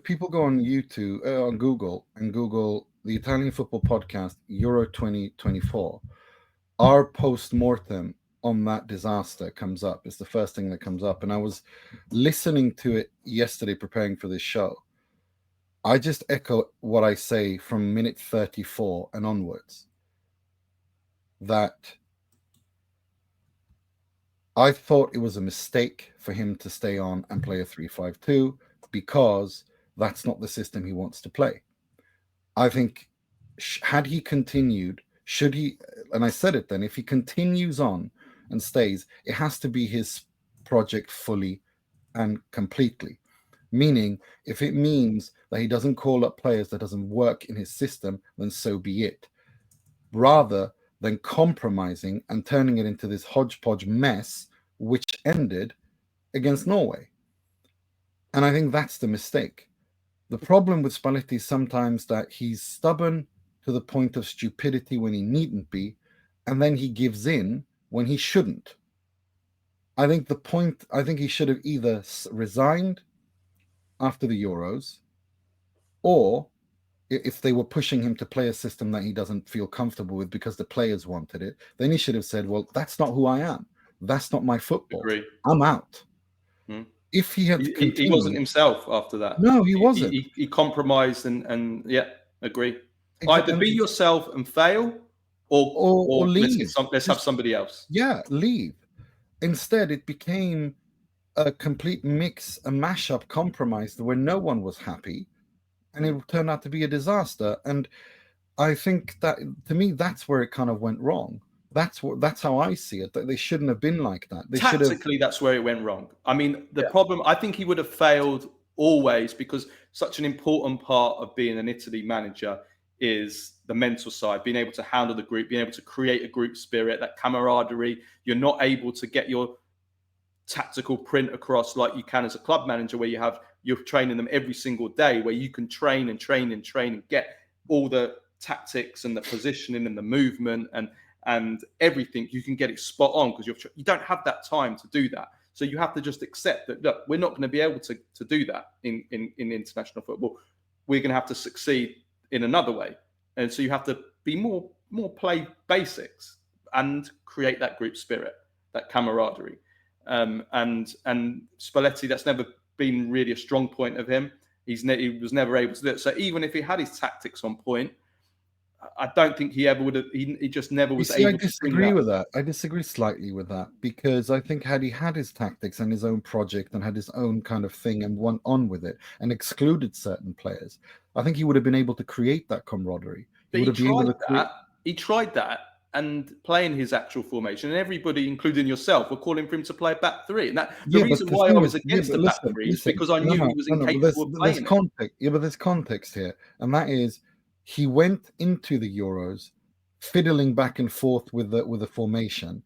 people go on YouTube, on Google, and Google the Italian Football Podcast Euro 2024, our post-mortem on that disaster comes up. It's the first thing that comes up. And I was listening to it yesterday preparing for this show. I just echo what I say from minute 34 and onwards, that I thought it was a mistake for him to stay on and play a 3-5-2 because that's not the system he wants to play. I think had he continued, should he, and I said it then, if he continues on and stays, it has to be his project fully and completely. Meaning, if it means that he doesn't call up players that doesn't work in his system, then so be it. Rather than compromising and turning it into this hodgepodge mess, which ended against Norway. And I think that's the mistake. The problem with Spalletti is sometimes that he's stubborn to the point of stupidity when he needn't be, and then he gives in when he shouldn't. I think he should have either resigned after the Euros, or if they were pushing him to play a system that he doesn't feel comfortable with because the players wanted it, then he should have said, well, that's not who I am. That's not my football. Agree. I'm out. If he had continued, he wasn't himself after that. No, he wasn't. He compromised and yeah, agree. Exactly. Either be yourself and fail, or leave. Let's have somebody else. Yeah, leave. Instead, it became a complete mix, a mashup compromise where no one was happy, and it turned out to be a disaster. And I think that, to me, that's where it kind of went wrong. That's how I see it. That they shouldn't have been like that. Tactically, that's where it went wrong. I mean, the problem, I think he would have failed always, because such an important part of being an Italy manager is the mental side, being able to handle the group, being able to create a group spirit, that camaraderie. You're not able to get your tactical print across like you can as a club manager, where you're training them every single day, where you can train and get all the tactics and the positioning and the movement and everything. You can get it spot on because you don't have that time to do that. So you have to just accept that, look, we're not going to be able to do that in international football. We're going to have to succeed in another way. And so you have to be more play basics and create that group spirit, that camaraderie. And Spalletti, that's never been really a strong point of him. He was never able to do it. So even if he had his tactics on point, I don't think he ever would have. He just never was able. I disagree with that. I disagree slightly with that, because I think had he had his tactics and his own project and had his own kind of thing and went on with it and excluded certain players, I think he would have been able to create that camaraderie. He tried that and playing his actual formation, and everybody, including yourself, were calling for him to play a back three. And the reason why I was against the back three is because I knew he was incapable of playing it. Yeah, but there's context here, and that is, he went into the Euros fiddling back and forth with the formation,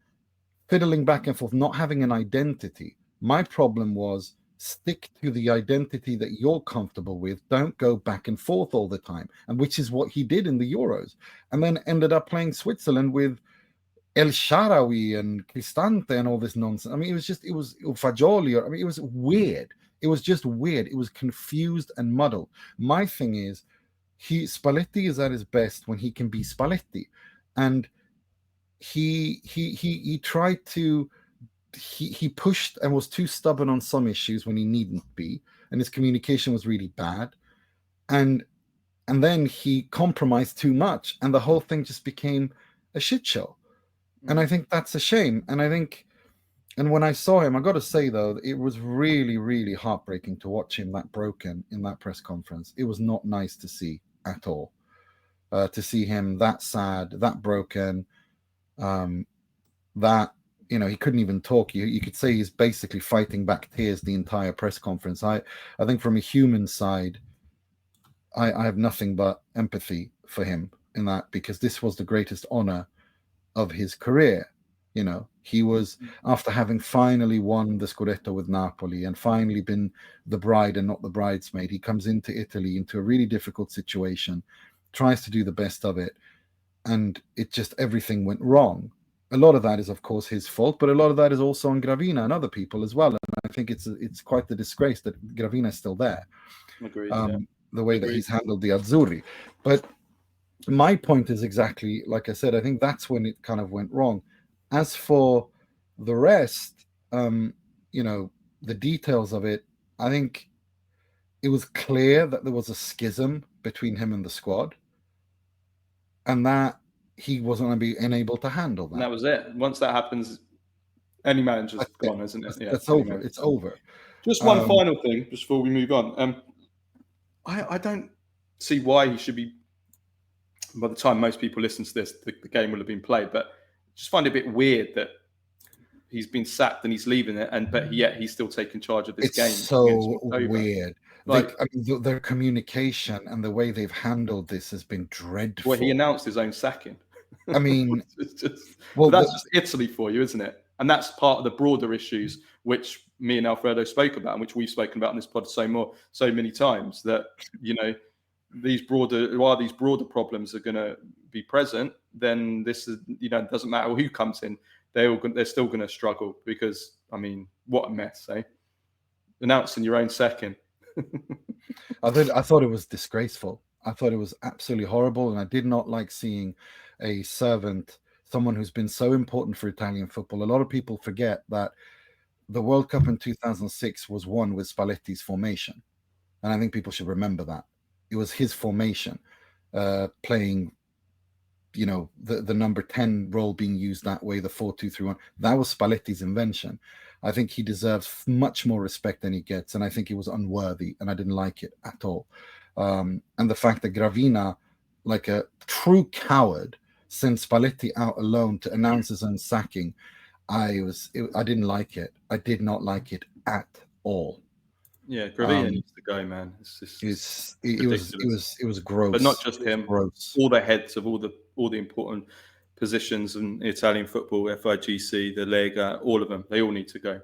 fiddling back and forth, not having an identity. My problem was, stick to the identity that you're comfortable with. Don't go back and forth all the time, and which is what he did in the Euros, and then ended up playing Switzerland with El Shaarawy and Cristante and all this nonsense. I mean, it was Fagioli. I mean, it was weird. It was just weird. It was confused and muddled. My thing is, Spalletti is at his best when he can be Spalletti, and he tried to. He pushed and was too stubborn on some issues when he needn't be, and his communication was really bad, and then he compromised too much, and the whole thing just became a shit show. And I think that's a shame. And when I saw him, I got to say though, it was really, really heartbreaking to watch him that broken in that press conference. It was not nice to see at all, to see him that sad, that broken, that. He couldn't even talk. You could say he's basically fighting back tears the entire press conference. I think from a human side, I have nothing but empathy for him in that, because this was the greatest honor of his career. He was, after having finally won the Scudetto with Napoli and finally been the bride and not the bridesmaid, he comes into Italy into a really difficult situation, tries to do the best of it, and everything went wrong. a lot of that is, of course, his fault, but a lot of that is also on Gravina and other people as well. And I think it's quite the disgrace that Gravina is still there. Agreed. The way that he's handled the Azzurri. But my point is exactly like I said. I think that's when it kind of went wrong. As for the rest, the details of it, I think it was clear that there was a schism between him and the squad, and that he wasn't going to be unable to handle that. And that was it. Once that happens, any manager's gone, isn't it? That's over. It's over. Just one final thing, just before we move on. I don't see why he should be. By the time most people listen to this, the game will have been played. But just find it a bit weird that he's been sacked and he's leaving it, but yet he's still taking charge of this game. It's so weird. Their communication and the way they've handled this has been dreadful. Well, he announced his own sacking. I mean, that's just Italy for you, isn't it? And that's part of the broader issues which me and Alfredo spoke about, and which we've spoken about on this pod so many times. That these broader problems are going to be present, then this is it doesn't matter who comes in, they're still going to struggle, because I mean, what a mess, eh? Announcing your own second. I thought it was disgraceful. I thought it was absolutely horrible, and I did not like seeing a servant, someone who's been so important for Italian football. A lot of people forget that the World Cup in 2006 was won with Spalletti's formation, and I think people should remember that. It was his formation, playing, the number 10 role being used that way, the 4-2-3-1. That was Spalletti's invention. I think he deserves much more respect than he gets, and I think he was unworthy, and I didn't like it at all. And the fact that Gravina, like a true coward, sent Spalletti out alone to announce his own sacking, I didn't like it. I did not like it at all. Yeah, Gravina needs to go, man. It was gross. But not just him. Gross. All the heads of all the important positions in Italian football, FIGC, the Lega, all of them, they all need to go.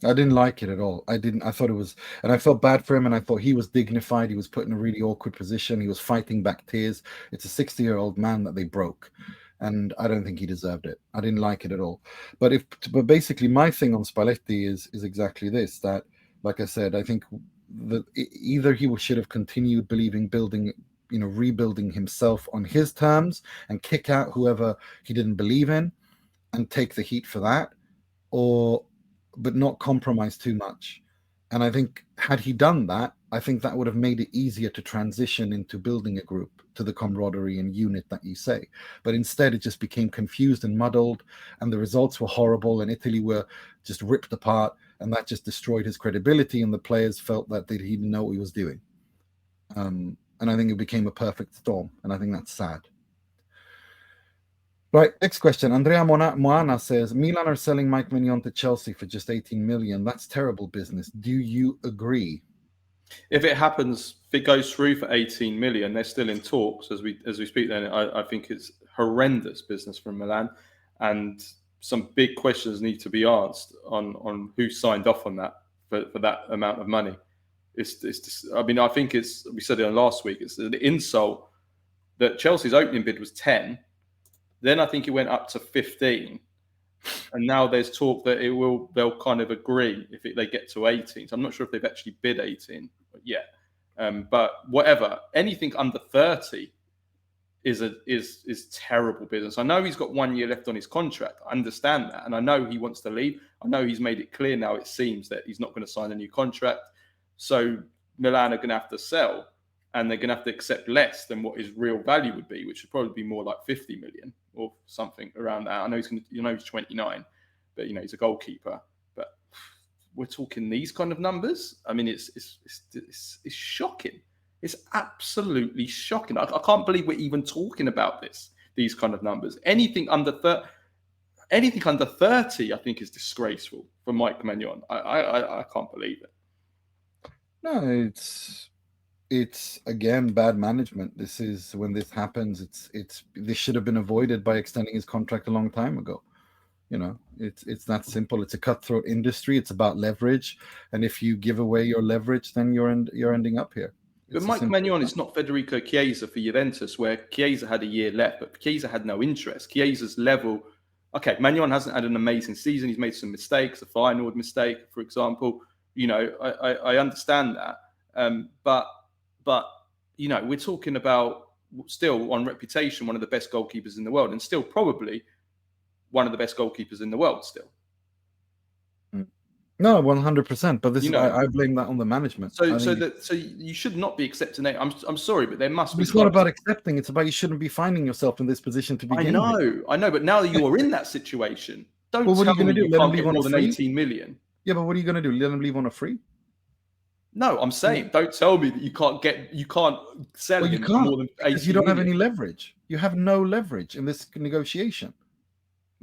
I didn't like it at all. I thought it was, and I felt bad for him, and I thought he was dignified. He was put in a really awkward position. He was fighting back tears. It's a 60-year-old man that they broke, and I don't think he deserved it. I didn't like it at all. But basically my thing on Spalletti is exactly this, that, like I said, I think that either he should have continued rebuilding himself on his terms and kick out whoever he didn't believe in and take the heat for that, but not compromise too much. And I think had he done that, I think that would have made it easier to transition into building a group, to the camaraderie and unit that you say. But instead, it just became confused and muddled, and the results were horrible, and Italy were just ripped apart, and that just destroyed his credibility, and the players felt that he didn't know what he was doing. And I think it became a perfect storm, and I think that's sad. Right, next question. Andrea Moana says, Milan are selling Mike Mignon to Chelsea for just 18 million. That's terrible business. Do you agree? If it happens, if it goes through for 18 million, they're still in talks as we speak. Then I think it's horrendous business from Milan, and some big questions need to be asked on who signed off on that for that amount of money. It's just, I mean, I think we said it last week. It's the insult that Chelsea's opening bid was 10. Then I think it went up to 15, and now there's talk that they'll kind of agree if they get to 18. So I'm not sure if they've actually bid 18 yet. But whatever, anything under 30 is terrible business. I know he's got 1 year left on his contract. I understand that, and I know he wants to leave. I know he's made it clear now. It seems that he's not going to sign a new contract. So Milan are going to have to sell, and they're going to have to accept less than what his real value would be, which would probably be more like 50 million or something around that. I know he's 29, but he's a goalkeeper. But we're talking these kind of numbers. I mean, it's shocking. It's absolutely shocking. I can't believe we're even talking about these kind of numbers. Anything under 30, I think, is disgraceful for Mike Mignon. I can't believe it. No, it's again bad management. This is when this happens. This should have been avoided by extending his contract a long time ago. It's that simple. It's a cutthroat industry. It's about leverage, and if you give away your leverage, then you're ending up here. But Mike Mignon is not Federico Chiesa for Juventus, where Chiesa had a year left, but Chiesa had no interest. Chiesa's level Okay, Magnon hasn't had an amazing season. He's made some mistakes, a Feyenoord mistake, for example. I understand that. But we're talking about still on reputation, one of the best goalkeepers in the world, and still probably one of the best goalkeepers in the world still. No, 100%. But this I blame that on the management. So you should not be accepting it. I'm sorry, but there must be. It's not about accepting. It's about you shouldn't be finding yourself in this position to begin with. I know. But now that you're in that situation, don't what tell are you me do? you can't get more than 18 million. Yeah, but what are you going to do? Let them leave on a free? No, I'm saying don't tell me that you can't sell him for more than 18 because you don't have any leverage. You have no leverage in this negotiation.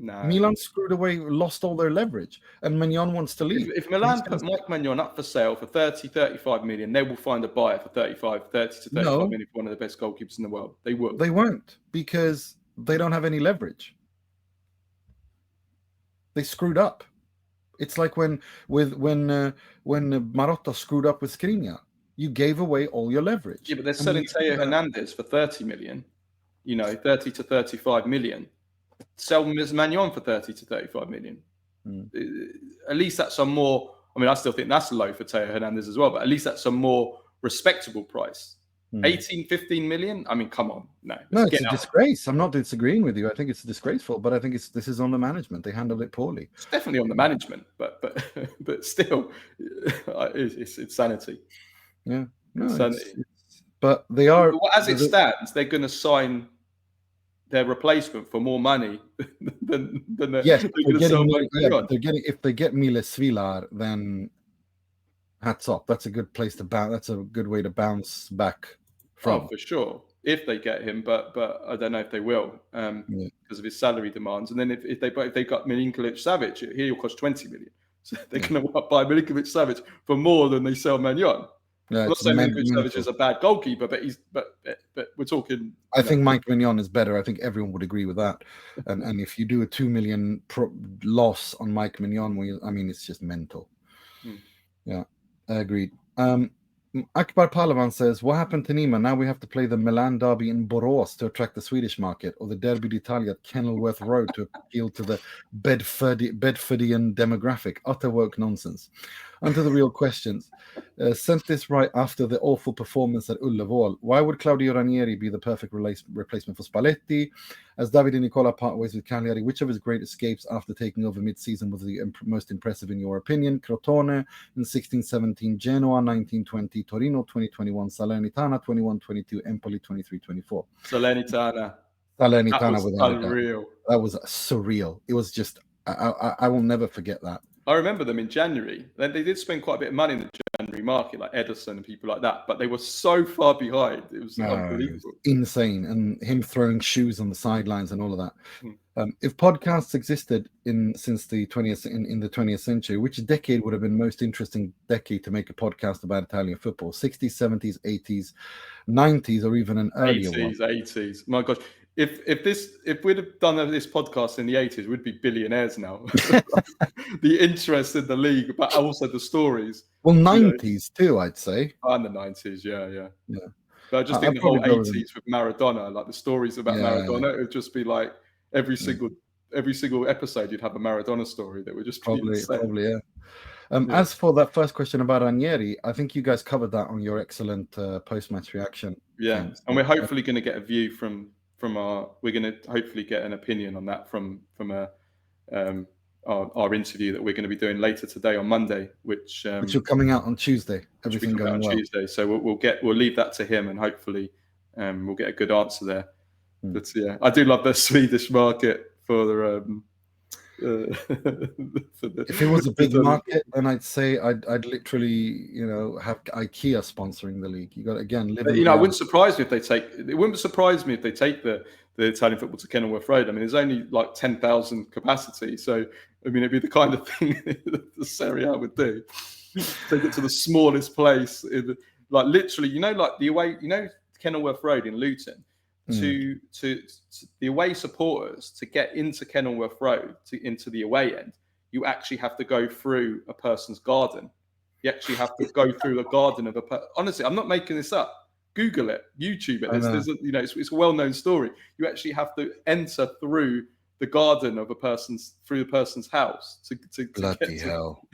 No. Milan screwed away, lost all their leverage, and Magnon wants to leave. If Milan put Mike Magnon up for sale for 35 million, they will find a buyer for 30 to 35 million for one of the best goalkeepers in the world. They will. They won't, because they don't have any leverage. They screwed up. It's like when Marotta screwed up with Skriniar. You gave away all your leverage. Yeah, but they're selling Theo Hernandez for 30 million. 30 to 35 million. Sell Magnon for 30 to 35 million. At least that's a more. I mean, I still think that's low for Theo Hernandez as well, but at least that's a more respectable price. 18, 15 million. I mean, come on, no, it's a disgrace. I'm not disagreeing with you. I think it's disgraceful, but I think this is on the management. They handled it poorly. It's definitely on the management, but still, it's insanity. Yeah, no, insanity. But they are. As it stands, they're going to sign their replacement for more money than yes. If they get Miles Svilar, then hats off. That's a good place to bounce. That's a good way to bounce back from. Oh, for sure. If they get him, but I don't know if they will because of his salary demands. And then if they got Milinkovic Savic, he'll cost 20 million. So they're going to buy Milinkovic Savic for more than they sell Magnon. Yeah, I'm not saying Milinkovic Savic is a bad goalkeeper, but we're talking. I think Mike Magnon is better. I think everyone would agree with that. And if you do a 2 million loss on Mike Magnon, it's just mental. Yeah, agreed. Akbar Palavan says, what happened to Nima? Now we have to play the Milan derby in Borås to attract the Swedish market, or the Derby d'Italia at Kenilworth Road to appeal to the Bedfordian demographic. Utter woke nonsense. Onto the real questions. Sent this right after the awful performance at Ullevål. Why would Claudio Ranieri be the perfect replacement for Spalletti? As Davide Nicola part ways with Cagliari, which of his great escapes after taking over mid-season was the most impressive in your opinion? Crotone in 16-17, Genoa 19-20, Torino 20-21, Salernitana 21-22, Empoli 23-24. Salernitana was unreal. That was surreal. It was just, I will never forget that. I remember them in January. They did spend quite a bit of money in the January market, like Ederson and people like that, but they were so far behind. It was unbelievable. It was insane. And him throwing shoes on the sidelines and all of that. If podcasts existed since the 20th in the 20th century, which decade would have been most interesting decade to make a podcast about Italian football? 60s, 70s, 80s, 90s, or even an earlier 80s. My gosh. If we'd have done this podcast in the 80s, we'd be billionaires now. The interest in the league, but also the stories. Well, 90s too, I'd say. And the 90s, yeah. But I just think the whole 80s with Maradona, like the stories about Maradona, it would just be like every single episode, you'd have a Maradona story that would just be insane. Probably, yeah. As for that first question about Ranieri, I think you guys covered that on your excellent post-match reaction. Yeah, and we're hopefully going to get a view we're going to hopefully get an opinion on that from our interview that we're going to be doing later today on Monday, which are coming out on Tuesday. Everything going well. Tuesday, so we'll leave that to him, and hopefully we'll get a good answer there. But yeah, I do love the Swedish market for the. If it was a big market, then I'd say I'd literally have IKEA sponsoring the league. You got again. It wouldn't surprise me if they take. It wouldn't surprise me if they take the Italian football to Kenilworth Road. I mean, there's only like 10,000 capacity, so I mean, it'd be the kind of thing that the Serie A would do. Take it to the smallest place, like literally, like the away, Kenilworth Road in Luton. To the away supporters to get into Kenilworth Road into the away end, you actually have to go through a person's garden. You actually have to go through the garden of a person. Honestly, I'm not making this up. Google it, YouTube it. It's a well-known story. You actually have to enter through the garden of through the person's house to Bloody get hell.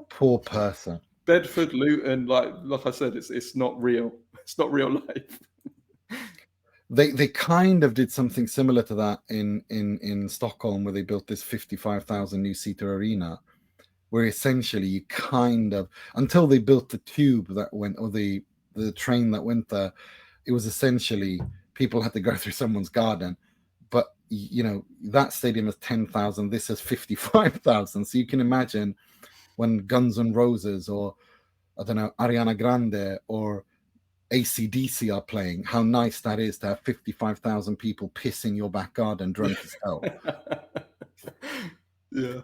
Poor person. Bedford, Luton, like I said, it's not real. It's not real life. They kind of did something similar to that in Stockholm, where they built this 55,000 new seater arena, where essentially you kind of, until they built the tube that went, or the train that went there, it was essentially people had to go through someone's garden. But that stadium is 10,000. This is 55,000. So you can imagine when Guns N' Roses or I don't know, Ariana Grande or AC/DC are playing, how nice that is to have 55,000 people piss in your back garden drunk as hell. Yeah.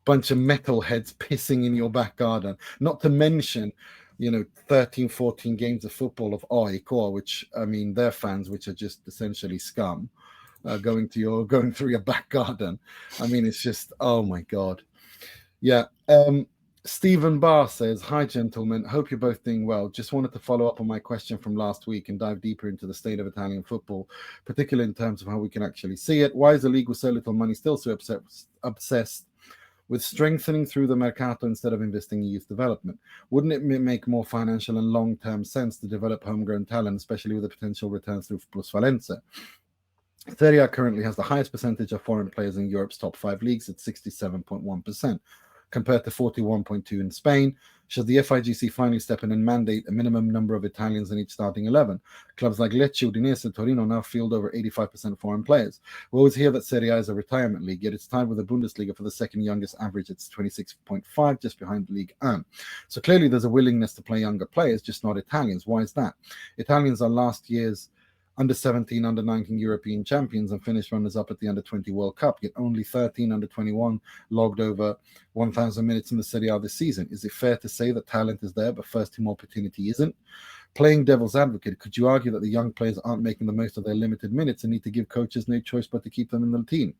Bunch of metalheads pissing in your back garden. Not to mention, 13, 14 games of football of AIK, which, I mean, they're fans, which are just essentially scum, going through your back garden. I mean, it's just, oh my God. Yeah. Stephen Barr says, "Hi, gentlemen. Hope you're both doing well. Just wanted to follow up on my question from last week and dive deeper into the state of Italian football, particularly in terms of how we can actually see it. Why is the league with so little money still so obsessed with strengthening through the mercato instead of investing in youth development? Wouldn't it make more financial and long-term sense to develop homegrown talent, especially with the potential returns through plusvalenza? Serie A currently has the highest percentage of foreign players in Europe's top 5 leagues at 67.1%. compared to 41.2 in Spain. Should the FIGC finally step in and mandate a minimum number of Italians in each starting 11? Clubs like Lecce, Udinese, and Torino now field over 85% foreign players. We always hear that Serie A is a retirement league, yet it's tied with the Bundesliga for the second youngest average. It's 26.5, just behind the League 1. So clearly there's a willingness to play younger players, just not Italians. Why is that? Italians are last year's under 17, under 19 European champions and finished runners-up at the under 20 World Cup, yet only 13 under 21 logged over 1,000 minutes in the Serie A this season. Is it fair to say that talent is there, but first-team opportunity isn't? Playing devil's advocate, could you argue that the young players aren't making the most of their limited minutes and need to give coaches no choice but to keep them in the team?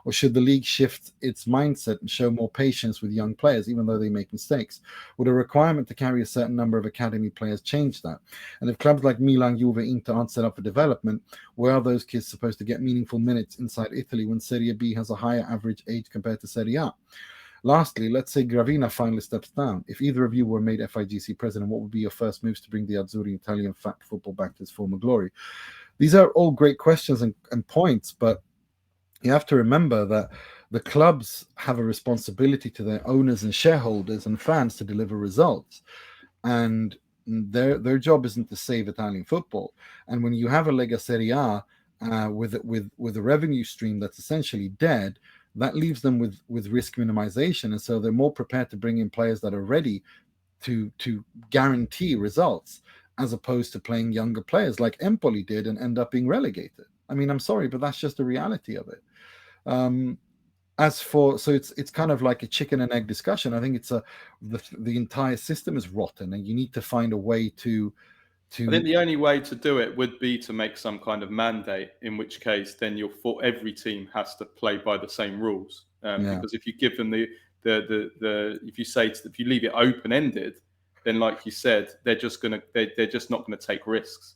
Or should the league shift its mindset and show more patience with young players, even though they make mistakes? Would a requirement to carry a certain number of academy players change that? And if clubs like Milan, Juve, Inter aren't set up for development, where are those kids supposed to get meaningful minutes inside Italy when Serie B has a higher average age compared to Serie A? Lastly, let's say Gravina finally steps down. If either of you were made FIGC president, what would be your first moves to bring the Azzurri Italian football back to its former glory? These are all great questions and points, but you have to remember that the clubs have a responsibility to their owners and shareholders and fans to deliver results. And their job isn't to save Italian football. And when you have a Lega Serie A with a revenue stream that's essentially dead, that leaves them with risk minimization, and so they're more prepared to bring in players that are ready to guarantee results, as opposed to playing younger players like Empoli did and end up being relegated. I mean, I'm sorry, but that's just the reality of it. So it's kind of like a chicken and egg discussion. I think it's the entire system is rotten, and you need to find a way to. I think the only way to do it would be to make some kind of mandate, in which case then every team has to play by the same rules. Because if you give them if you leave it open ended, then like you said, they're just not going to take risks.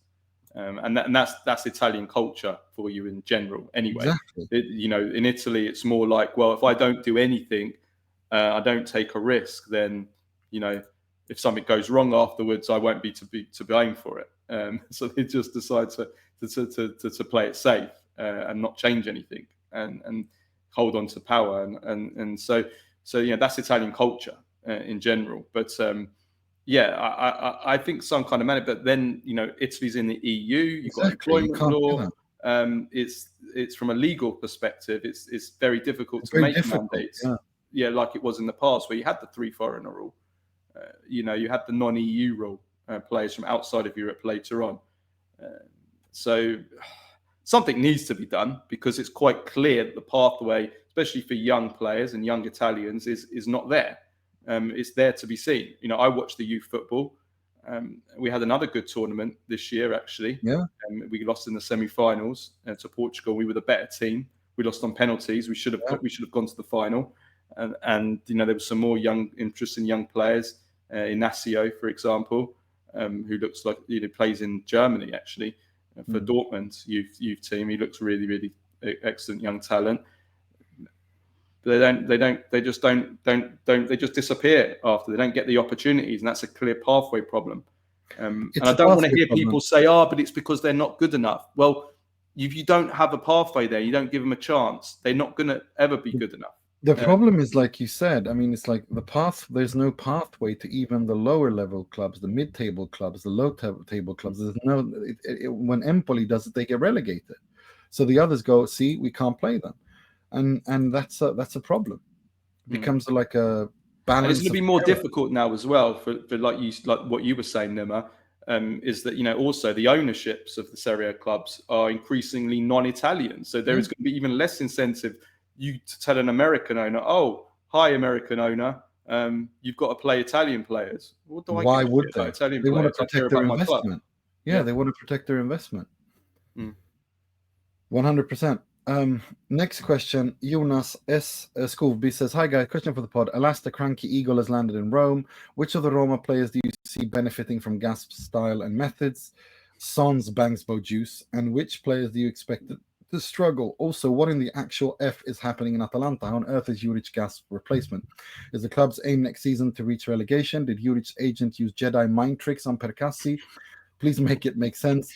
And that's Italian culture for you in general. Anyway, exactly. In Italy, it's more like, well, if I don't do anything, I don't take a risk, then if something goes wrong afterwards, I won't be to blame for it. So they just decide to play it safe and not change anything and hold on to power. And so that's Italian culture in general. But I think some kind of mandate. But then Italy's in the EU. You've got employment law. It's from a legal perspective, it's very difficult to make mandates. Yeah, like it was in the past where you had the 3 foreigner rule. You had the non-EU rule, players from outside of Europe later on. So something needs to be done, because it's quite clear that the pathway, especially for young players and young Italians, is not there. It's there to be seen. I watched the youth football. We had another good tournament this year, actually. Yeah. We lost in the semi-finals to Portugal. We were the better team. We lost on penalties. We should have gone to the final. And there was some more interesting young players. Inacio, for example, who looks like plays in Germany actually for Dortmund's youth team. He looks really, really excellent young talent. They just disappear after. They don't get the opportunities, and that's a clear pathway problem. And I don't want to hear people say, but it's because they're not good enough. Well, if you don't have a pathway there, you don't give them a chance, they're not going to ever be good enough. The problem is, like you said, I mean, it's like there's no pathway to even the lower level clubs, the mid-table clubs, the low-table clubs. There's no, when Empoli does it, they get relegated. So the others go, see, we can't play them. And that's a problem. It becomes like a balance. And it's going to be more difficult now as well for like what you were saying, Nima, is that, also the ownerships of the Serie A clubs are increasingly non-Italian. So there is going to be even less incentive you to tell an American owner, hi, American owner, you've got to play Italian players. What do Why would they? Italian they players? Want to protect their investment. Yeah, they want to protect their investment. 100%. Next question, Jonas S. Skovby says, hi guys, question for the pod. Alas, the cranky eagle has landed in Rome. Which of the Roma players do you see benefiting from Gasp's style and methods? Sons Bangsbo juice. And which players do you expect to struggle? Also, what in the actual F is happening in Atalanta? How on earth is Juric Gasp's replacement? Is the club's aim next season to reach relegation? Did Juric's agent use Jedi mind tricks on Percassi? Please make it make sense.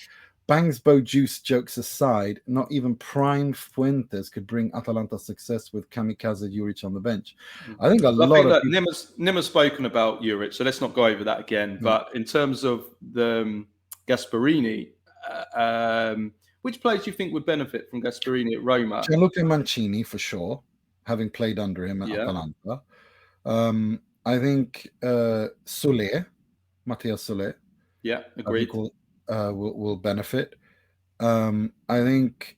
Bangsbo juice jokes aside, not even prime Fuentes could bring Atalanta success with Kamikaze Juric on the bench. I think Nima's spoken about Juric, so let's not go over that again. But in terms of the Gasperini, which players do you think would benefit from Gasperini at Roma? Gianluca Mancini, for sure, having played under him at Atalanta. I think Matthias Soler. Yeah, agreed. Will benefit. I think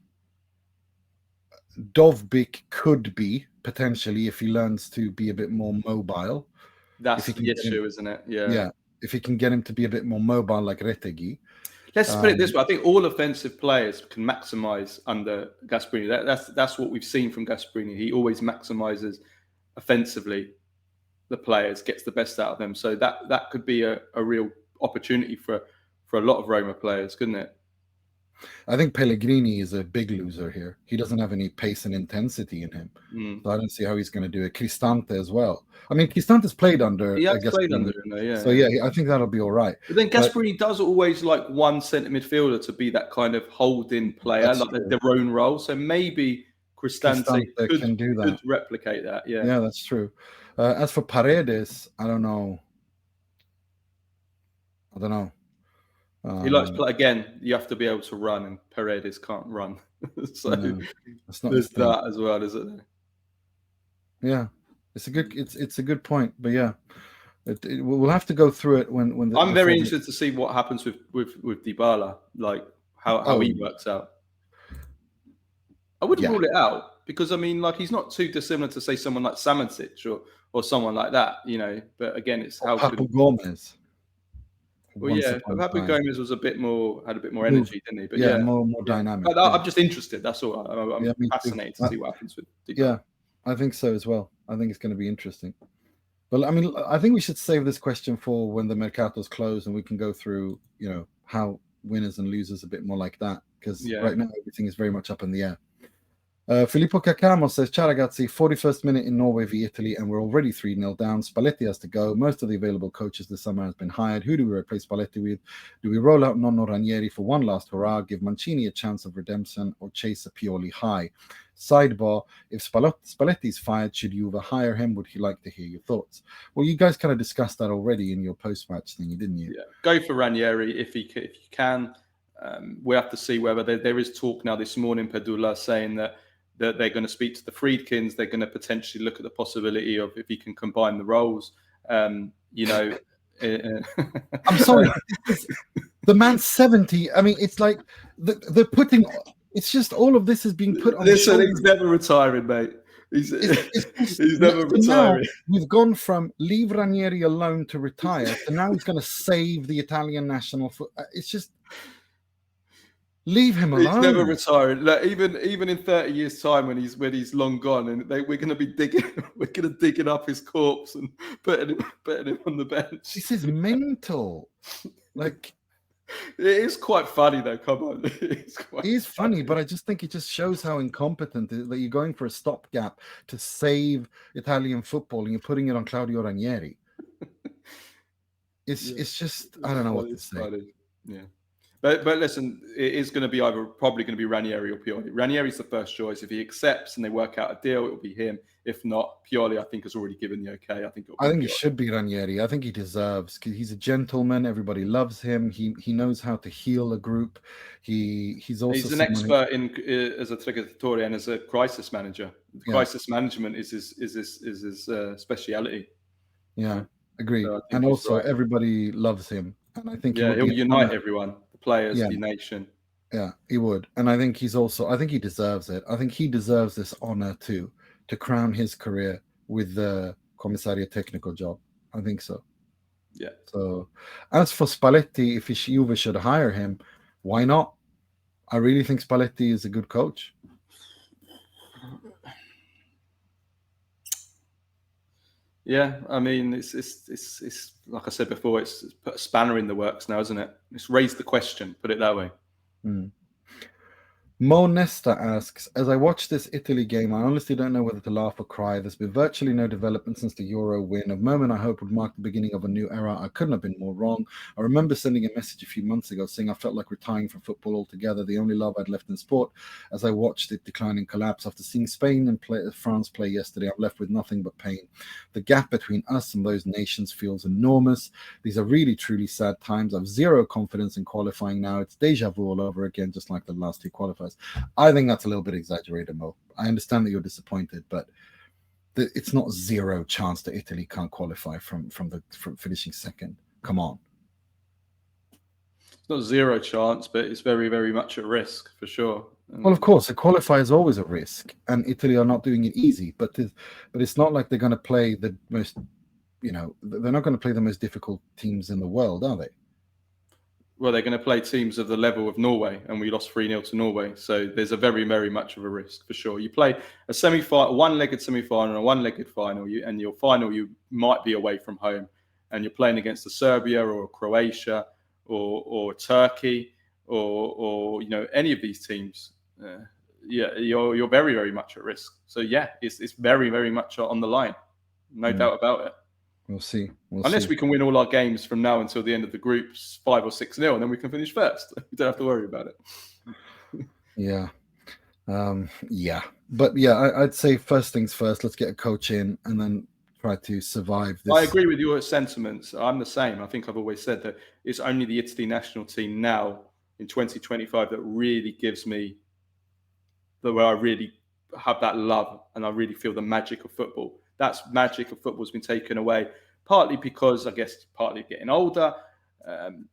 Dovbyk could be potentially, if he learns to be a bit more mobile. That's the issue, isn't it? Yeah. If he can get him to be a bit more mobile like Retegui. Let's put it this way. I think all offensive players can maximize under Gasperini. That's what we've seen from Gasperini. He always maximizes offensively the players, gets the best out of them. So that could be a real opportunity for a lot of Roma players, couldn't it? I think Pellegrini is a big loser here. He doesn't have any pace and intensity in him. So I don't see how he's going to do it. Cristante as well. I mean, Cristante's played under. He has played under him, yeah. So I think that'll be all right. But then Gasperini does always like one centre midfielder to be that kind of holding player, like their own role. So maybe Cristante can do that. Could replicate that. Yeah. Yeah, that's true. As for Paredes, I don't know. He likes to play again. You have to be able to run, and Paredes can't run. So there's that as well, isn't there? Yeah, it's a good point. But yeah, we'll have to go through it when. I'm very interested to see what happens with Dybala, like how he works out. I wouldn't rule it out because I mean, like he's not too dissimilar to say someone like Samatic or someone like that, But again, it's how Papu Gomez. Well, Papu Gomez was had a bit more energy, didn't he? But more dynamic. But I'm just interested. That's all. I'm fascinated to see what happens with Dybala. Yeah, I think so as well. I think it's going to be interesting. But I mean, I think we should save this question for when the Mercato's closed and we can go through, how winners and losers a bit more like that. Because right now everything is very much up in the air. Filippo Cacamo says, ciao ragazzi, 41st minute in Norway v Italy, and we're already 3-0 down. Spalletti has to go. Most of the available coaches this summer has been hired. Who do we replace Spalletti with? Do we roll out Nonno Ranieri for one last hurrah, give Mancini a chance of redemption, or chase a Pioli high? Sidebar, if Spalletti's fired, should Juve hire him? Would he like to hear your thoughts? Well, you guys kind of discussed that already in your post-match thing, didn't you? Yeah, go for Ranieri if you can. We have to see whether there is talk now this morning, Padula, saying that they're going to speak to the Friedkins. They're going to potentially look at the possibility of if he can combine the roles. I'm sorry. The man's 70. I mean, it's like they're putting. It's just all of this is being put on. Listen, he's never retiring, mate. He's never retiring. We've gone from leave Ranieri alone to retire, and now he's going to save the Italian national football. It's just. Leave him alone. He's never retiring. Like, even in 30 years' time, when he's long gone, and we're going to be digging up his corpse and putting him on the bench. This is mental. Like, It is quite funny though. Come on, He's funny, but I just think it just shows how incompetent that you're going for a stopgap to save Italian football and you're putting it on Claudio Ranieri. It's just I don't know what to say. Funny. Yeah. But listen, it is going to be probably going to be Ranieri or Pioli. Ranieri's the first choice. If he accepts and they work out a deal, it will be him. If not, Pioli, I think, has already given the okay. I think it should be Ranieri. I think he deserves. He's a gentleman. Everybody loves him. He knows how to heal a group. He's an expert in as a triggeratore and as a crisis manager. Crisis management is his speciality. Yeah, agreed. So and also, everybody loves him. And I think he'll unite everyone, the players, the nation. Yeah, he would. And I think I think he deserves it. I think he deserves this honor too, to crown his career with the Commissario Technical job. I think so. Yeah. So as for Spalletti, if Juve should hire him, why not? I really think Spalletti is a good coach. Yeah, I mean, it's like I said before, it's put a spanner in the works now, isn't it? It's raised the question, put it that way. Mo Nesta asks, as I watch this Italy game, I honestly don't know whether to laugh or cry. There's been virtually no development since the Euro win, a moment I hope would mark the beginning of a new era. I couldn't have been more wrong. I remember sending a message a few months ago saying I felt like retiring from football altogether, the only love I'd left in sport, as I watched it decline and collapse. After seeing Spain and France play yesterday, I'm left with nothing but pain. The gap between us and those nations feels enormous. These are really, truly sad times. I have zero confidence in qualifying now. It's deja vu all over again, just like the last two qualifiers. I think that's a little bit exaggerated, Mo. I understand that you're disappointed, but it's not zero chance that Italy can't qualify from finishing second. Come on. It's not zero chance, but it's very, very much at risk for sure. Well, of course, a qualifier is always a risk, and Italy are not doing it easy. But it's not like they're going to play the most, they're not going to play the most difficult teams in the world, are they? Well, they're going to play teams of the level of Norway, and we lost 3-0 to Norway. So there's a very, very much of a risk for sure. You play a semi-final, one-legged semi-final, and a one-legged final, and your final you might be away from home, and you're playing against a Serbia or a Croatia or Turkey or any of these teams. You're very, very much at risk. So yeah, it's very, very much on the line, no doubt about it. We'll see. Unless we can win all our games from now until the end of the groups 5 or 6-0, and then we can finish first. You don't have to worry about it. Yeah. But yeah, I'd say first things first, let's get a coach in and then try to survive this. I agree with your sentiments. I'm the same. I think I've always said that it's only the Italy national team now in 2025 that really gives me where I really have that love and I really feel the magic of football. That magic of football has been taken away, partly because, I guess, partly getting older,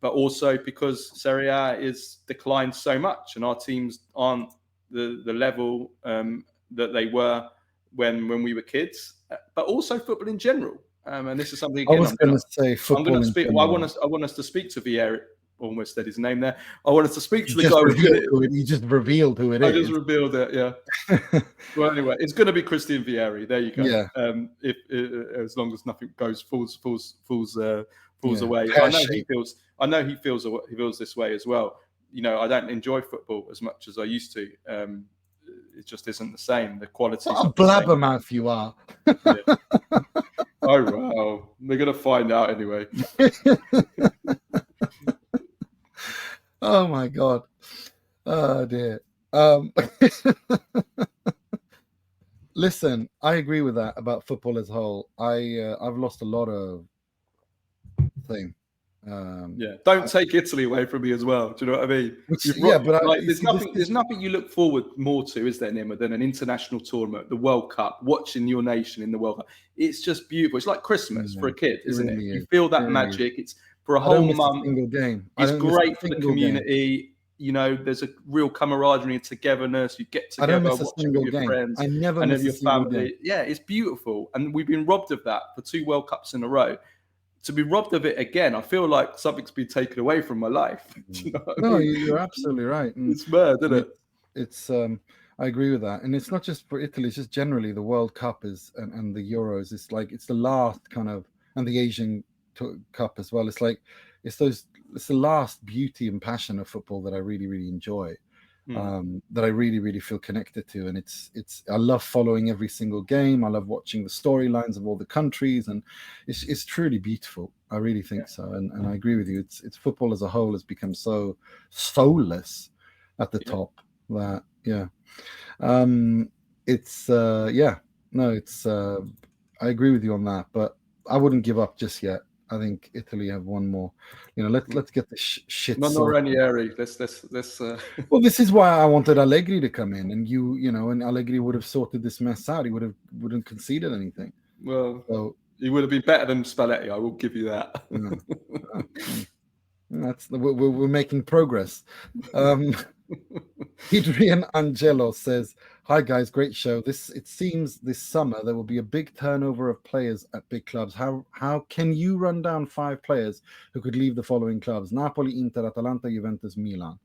but also because Serie A is declined so much and our teams aren't the level that they were when we were kids, but also football in general. And this is something, again, I was going to say football in general. I want us to speak to Vieira. Almost said his name there. I want us to speak to the guy. You just revealed who it is. I just revealed it, yeah. Well, anyway, it's going to be Christian Vieri. There you go. Yeah. If as long as nothing falls away. I know he feels this way as well. I don't enjoy football as much as I used to. It just isn't the same. The quality. What a blabbermouth you are. Yeah. Oh wow, they're going to find out anyway. Oh my God. Oh dear. Listen, I agree with that about football as a whole. I've lost a lot of thing. Don't take Italy away from me as well. Do you know what I mean? There's nothing you look forward more to, is there, Nima, than an international tournament, the World Cup, watching your nation in the World Cup. It's just beautiful. It's like Christmas for a kid, isn't it? You feel that magic. It's for a whole month. It's great for the community. There's a real camaraderie and togetherness. You get together, watching with your friends, and then your family. Yeah, it's beautiful. And we've been robbed of that for 2 World Cups in a row. To be robbed of it again, I feel like something's been taken away from my life. You know what I mean? You're absolutely right. It's mad, isn't it? It's I agree with that, and it's not just for Italy. It's just generally the World Cup and the Euros. It's like it's the last kind of, and the Asian Cup as well. It's like it's those it's the last beauty and passion of football that I really, really enjoy. That I really, really feel connected to, and it's I love following every single game. I love watching the storylines of all the countries, and it's truly beautiful. I really think so, and I agree with you. It's football as a whole has become so soulless at the top that it's I agree with you on that, but I wouldn't give up just yet. I think Italy have one more. Let's get the shit. No, Ranieri. Let's. Well, this is why I wanted Allegri to come in, and and Allegri would have sorted this mess out. He wouldn't conceded anything. Well, so, he would have been better than Spalletti. I will give you that. We're making progress. Adrian Angelo says, "Hi guys, great show. It seems this summer there will be a big turnover of players at big clubs. How can you run down 5 players who could leave the following clubs: Napoli, Inter, Atalanta, Juventus, Milan?"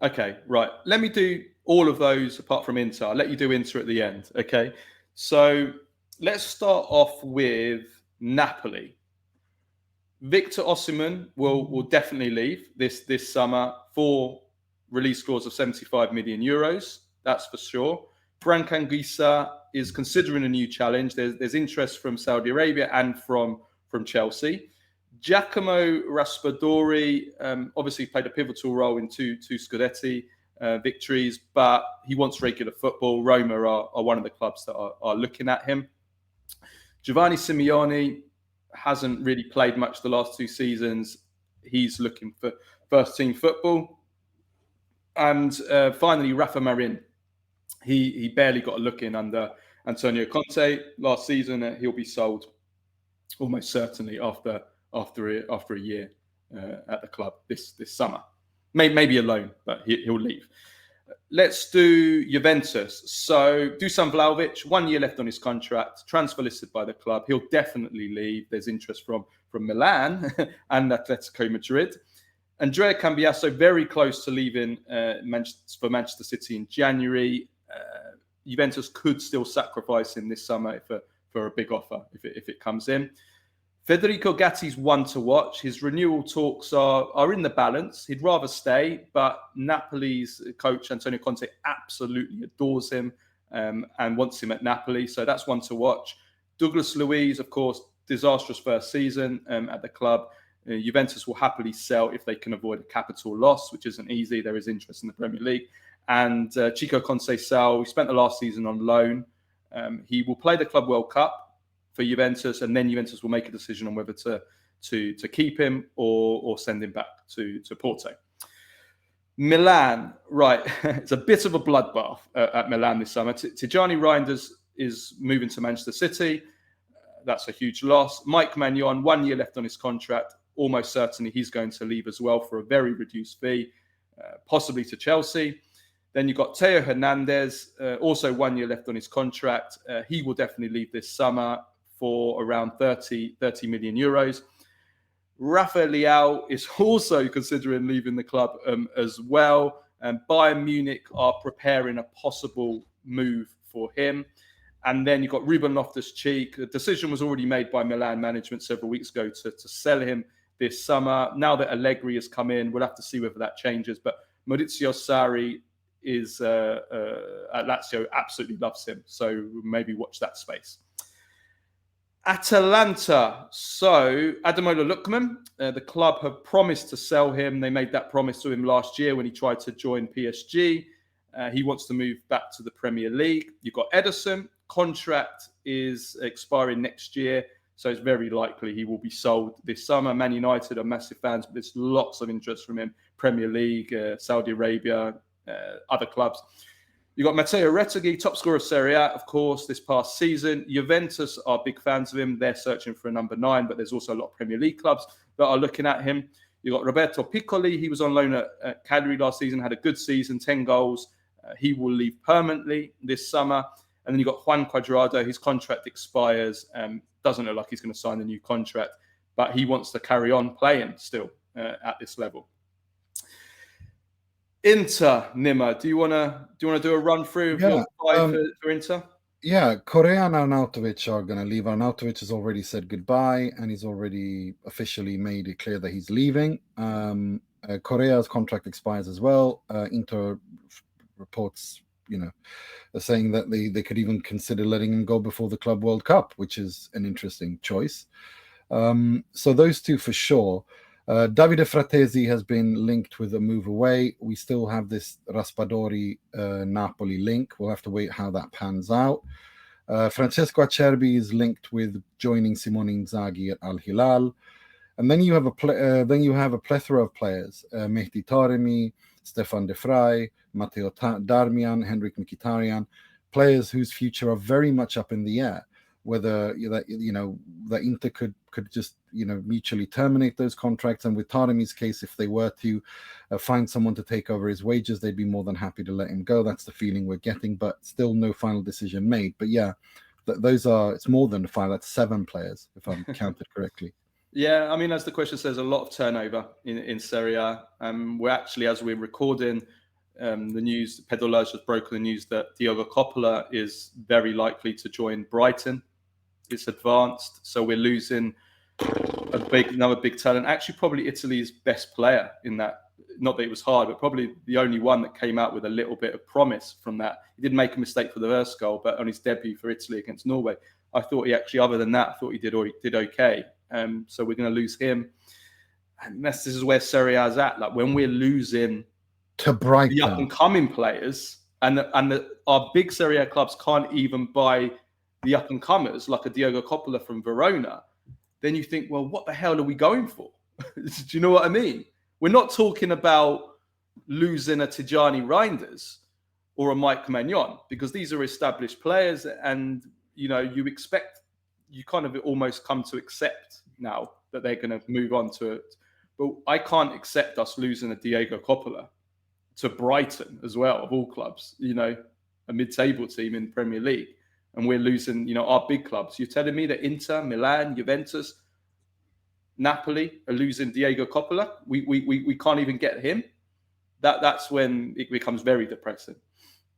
Okay, right. Let me do all of those apart from Inter. I'll let you do Inter at the end. Okay, so let's start off with Napoli. Victor Osimhen will definitely leave this summer for release clause of 75 million euros. That's for sure. Frank Anguissa is considering a new challenge. There's interest from Saudi Arabia and from Chelsea. Giacomo Raspadori obviously played a pivotal role in two Scudetti victories, but he wants regular football. Roma are one of the clubs that are looking at him. Giovanni Simeone hasn't really played much the last 2 seasons. He's looking for first team football. And finally, Rafa Marin. He barely got a look in under Antonio Conte last season. He'll be sold almost certainly after a year at the club this summer. Maybe a loan, but he'll leave. Let's do Juventus. So Dusan Vlahovic, 1 year left on his contract, transfer listed by the club. He'll definitely leave. There's interest from Milan and Atletico Madrid. Andrea Cambiasso, very close to leaving for Manchester City in January. Juventus could still sacrifice him this summer for a big offer if it comes in. Federico Gatti's one to watch. His renewal talks are in the balance. He'd rather stay, but Napoli's coach, Antonio Conte, absolutely adores him and wants him at Napoli. So that's one to watch. Douglas Luiz, of course, disastrous first season at the club. Juventus will happily sell if they can avoid a capital loss, which isn't easy. There is interest in the Premier League. And Chico Conceição, we spent the last season on loan. He will play the Club World Cup for Juventus, and then Juventus will make a decision on whether to keep him or send him back to Porto. Milan, right. It's a bit of a bloodbath at Milan this summer. Tijani Reinders is moving to Manchester City. That's a huge loss. Mike Maignan, 1 year left on his contract. Almost certainly he's going to leave as well for a very reduced fee, possibly to Chelsea. Then you've got Theo Hernandez, also 1 year left on his contract. He will definitely leave this summer for around 30 million euros. Rafael Leao is also considering leaving the club as well. Bayern Munich are preparing a possible move for him. And then you've got Ruben Loftus-Cheek. The decision was already made by Milan management several weeks ago to sell him this summer. Now that Allegri has come in, we'll have to see whether that changes. But Maurizio Sarri is at Lazio, absolutely loves him. So maybe watch that space. Atalanta. So Ademola Lookman, the club have promised to sell him. They made that promise to him last year when he tried to join PSG. He wants to move back to the Premier League. You've got Ederson. Contract is expiring next year. So it's very likely he will be sold this summer. Man United are massive fans, but there's lots of interest from him. Premier League, Saudi Arabia, other clubs. You've got Matteo Retegui, top scorer of Serie A, of course, this past season. Juventus are big fans of him. They're searching for a number 9, but there's also a lot of Premier League clubs that are looking at him. You've got Roberto Piccoli. He was on loan at Cagliari last season, had a good season, 10 goals. He will leave permanently this summer. And then you've got Juan Cuadrado. His contract expires. Doesn't look like he's going to sign a new contract, but he wants to carry on playing still at this level. Inter, Nima, do you want to do a run through of your 5 for Inter? Yeah, Correa and Arnautovic are going to leave. Arnautovic has already said goodbye, and he's already officially made it clear that he's leaving. Correa's contract expires as well. Inter reports, saying that they could even consider letting him go before the Club World Cup, which is an interesting choice. So those two for sure. Davide Fratesi has been linked with a move away. We still have this Raspadori Napoli link. We'll have to wait how that pans out. Francesco Acerbi is linked with joining Simone Inzaghi at Al Hilal, and then you have a plethora of players: Mehdi Taremi, Stefan De Vrij, Matteo Darmian, Henrik Mkhitaryan, players whose future are very much up in the air. Whether that Inter could just mutually terminate those contracts, and with Taremi's case, if they were to find someone to take over his wages, they'd be more than happy to let him go. That's the feeling we're getting, but still no final decision made. But yeah, it's more than 5. That's 7 players if I'm counted correctly. Yeah, I mean, as the question says, a lot of turnover in Serie A. We're actually, as we're recording, the news, Pedolage has broken the news that Diogo Coppola is very likely to join Brighton. It's advanced, so we're losing another big talent. Actually, probably Italy's best player in that. Not that it was hard, but probably the only one that came out with a little bit of promise from that. He did make a mistake for the first goal, but on his debut for Italy against Norway, I thought he actually, other than that, I thought he did okay. So we're going to lose him. And this is where Serie A is at. Like when we're losing to Brighton, the up-and-coming players, and our big Serie A clubs can't even buy the up-and-comers, like a Diogo Coppola from Verona, then you think, well, what the hell are we going for? Do you know what I mean? We're not talking about losing a Tijani Reinders or a Mike Magnon, because these are established players, and you kind of almost come to accept now that they're going to move on to it. But I can't accept us losing a Diogo Coppola to Brighton as well, of all clubs, a mid-table team in Premier League. And we're losing, our big clubs. You're telling me that Inter, Milan, Juventus, Napoli are losing Diogo Coppola? We can't even get him? That's when it becomes very depressing.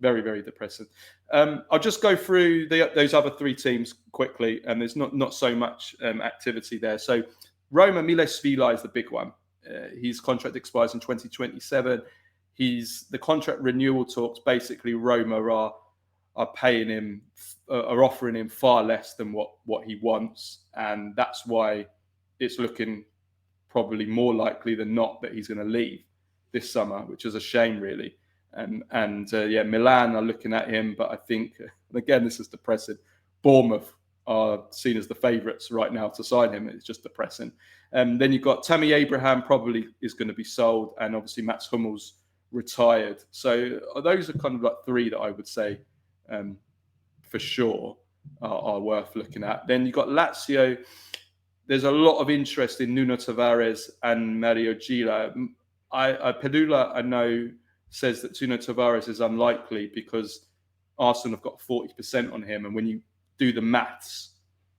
Very, very depressing. I'll just go through those other 3 teams quickly, and there's not so much activity there. So Roma, Miles Svila is the big one. His contract expires in 2027. The contract renewal talks, basically Roma are paying him, are offering him far less than what he wants, and that's why it's looking probably more likely than not that he's going to leave this summer, which is a shame, really. Milan are looking at him, but I think, again, this is depressing. Bournemouth are seen as the favourites right now to sign him. It's just depressing. Then you've got Tammy Abraham probably is going to be sold, and obviously Mats Hummels retired. So those are kind of like 3 that I would say for sure are worth looking at. Then you've got Lazio. There's a lot of interest in Nuno Tavares and Mario Gila. Pedula, I know, says that Nuno Tavares is unlikely because Arsenal have got 40% on him. And when you do the maths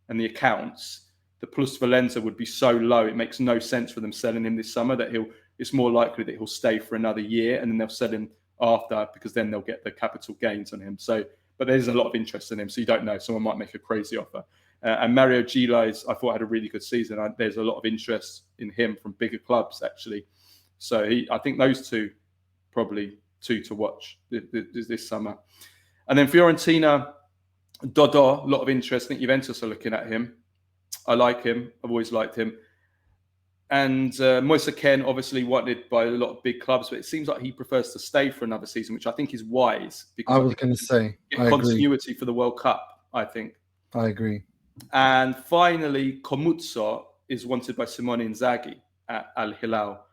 and the accounts, the plus Valenza would be so low, it makes no sense for them selling him this summer, that it's more likely that he'll stay for another year and then they'll sell him after, because then they'll get the capital gains on him. So, but there's a lot of interest in him, so you don't know. Someone might make a crazy offer. And Mario Gila, I thought, had a really good season. There's a lot of interest in him from bigger clubs, actually. So I think those 2, probably 2 to watch this summer. And then Fiorentina, Dodo, a lot of interest. I think Juventus are looking at him. I like him. I've always liked him. And Moise Kean, obviously wanted by a lot of big clubs, but it seems like he prefers to stay for another season, which I think is wise. Because I was going to say, I continuity agree. For the World Cup, I think. I agree. And finally, Komutso is wanted by Simone Inzaghi at Al Hilal.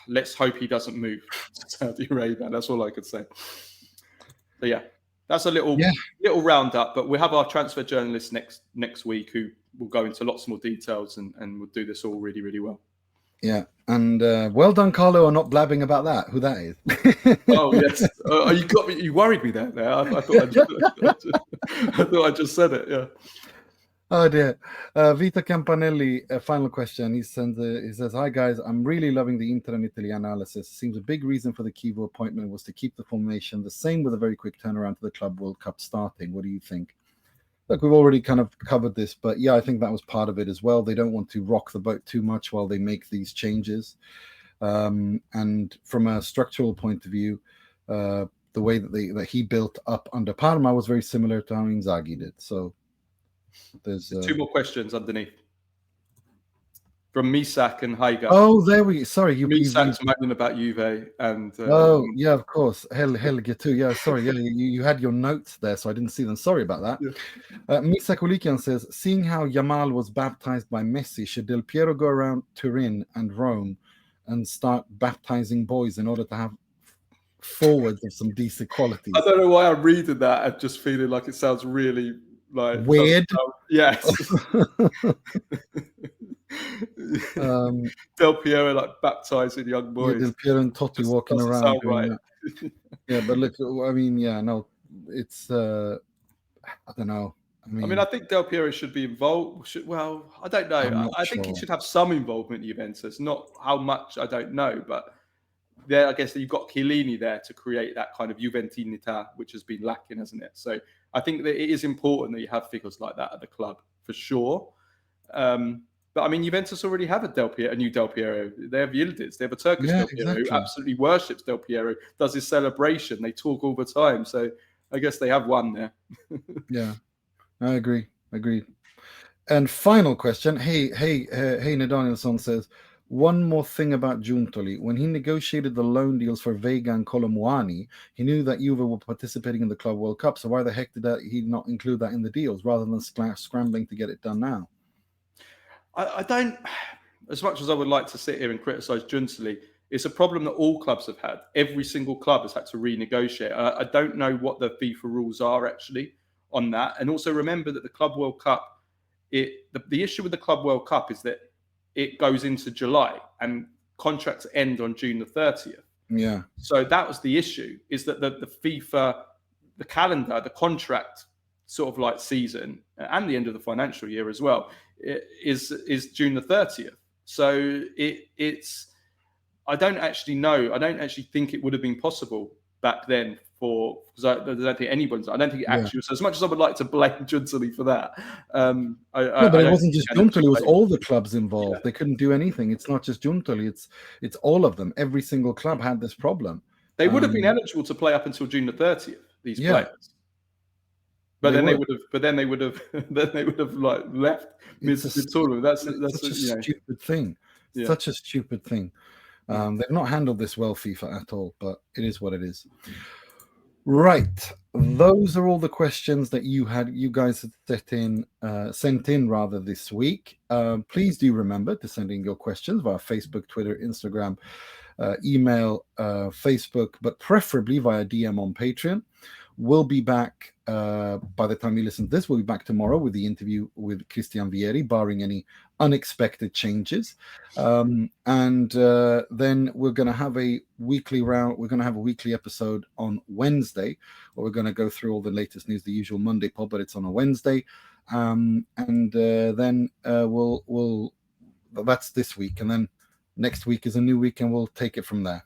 Let's hope he doesn't move to Saudi Arabia. That's all I could say. So yeah, that's a little roundup. But we have our transfer journalist next week who will go into lots more details and we'll do this all really, really well. Yeah, and well done, Carlo, on not blabbing about that. Who that is? Oh yes, you got me. You worried me there. I thought I just said it. Yeah. Oh dear. Vito Campanelli, a final question. He says, "Hi guys, I'm really loving the Inter and Italy analysis. Seems a big reason for the Kivo appointment was to keep the formation the same with a very quick turnaround to the Club World Cup starting. What do you think?" Look, we've already kind of covered this, but yeah, I think that was part of it as well. They don't want to rock the boat too much while they make these changes. And from a structural point of view, the way that he built up under Parma was very similar to how Inzaghi did. So there's 2 more questions underneath from Missak and Helge. Oh, there we. Sorry, you. Misak's moaning about Juve and. Oh, yeah, of course. Helge too. Yeah, sorry. Yeah, you had your notes there, so I didn't see them. Sorry about that. Yeah. Misak Ulikian says, seeing how Yamal was baptized by Messi, should Del Piero go around Turin and Rome and start baptizing boys in order to have forwards of some decent qualities? I don't know why I'm reading that and just feeling like it sounds really like weird. Yes. Del Piero like baptizing young boys. Yeah, Del Piero and Totti Just walking doesn't around sound doing right. that. Yeah, but look, I mean, yeah, no, it's I don't know. I mean, I think Del Piero should be involved. Well, I don't know. I think he should have some involvement in Juventus. Not how much, I don't know. But there, I guess you've got Chiellini there to create that kind of Juventinità, which has been lacking, hasn't it? So I think that it is important that you have figures like that at the club, for sure. But I mean, Juventus already have a new Del Piero. They have Yildiz. They have a Turkish Del Piero who absolutely worships Del Piero, does his celebration. They talk all the time. So I guess they have one there. Yeah, I agree. Agreed. And final question. Hey, Nedanielson says, one more thing about Giuntoli. When he negotiated the loan deals for Vega and Colomuani, he knew that Juve were participating in the Club World Cup. So why the heck did he not include that in the deals rather than scrambling to get it done now? I don't, as much as I would like to sit here and criticise Giuntoli, it's a problem that all clubs have had. Every single club has had to renegotiate. I don't know what the FIFA rules are actually on that. And also remember that the Club World Cup, the issue with the Club World Cup is that it goes into July and contracts end on June the 30th. Yeah. So that was the issue, is that the FIFA, the calendar, the contract sort of like season and the end of the financial year as well is June the 30th. So it's I don't actually know. I don't actually think it would have been possible back then because I don't think anyone's. I don't think it actually was. As much as I would like to blame Giuntoli for that, no, but it wasn't just Giuntoli. It was all the clubs involved. Yeah. They couldn't do anything. It's not just Giuntoli. It's all of them. Every single club had this problem. They would have been eligible to play up until June the 30th. These players. But then they would have like left mid-tournament. That's such a stupid thing. Yeah. Such a stupid thing. They've not handled this well, FIFA, at all, but it is what it is. Right. Those are all the questions that you guys had sent in this week. Please do remember to send in your questions via Facebook, Twitter, Instagram, email, Facebook, but preferably via DM on Patreon. We'll be back by the time you listen to this. We'll be back tomorrow with the interview with Christian Vieri, barring any unexpected changes. And then we're going to have a weekly round. We're going to have a weekly episode on Wednesday, where we're going to go through all the latest news, the usual Monday pod, but it's on a Wednesday. And then we'll that's this week. And then next week is a new week, and we'll take it from there,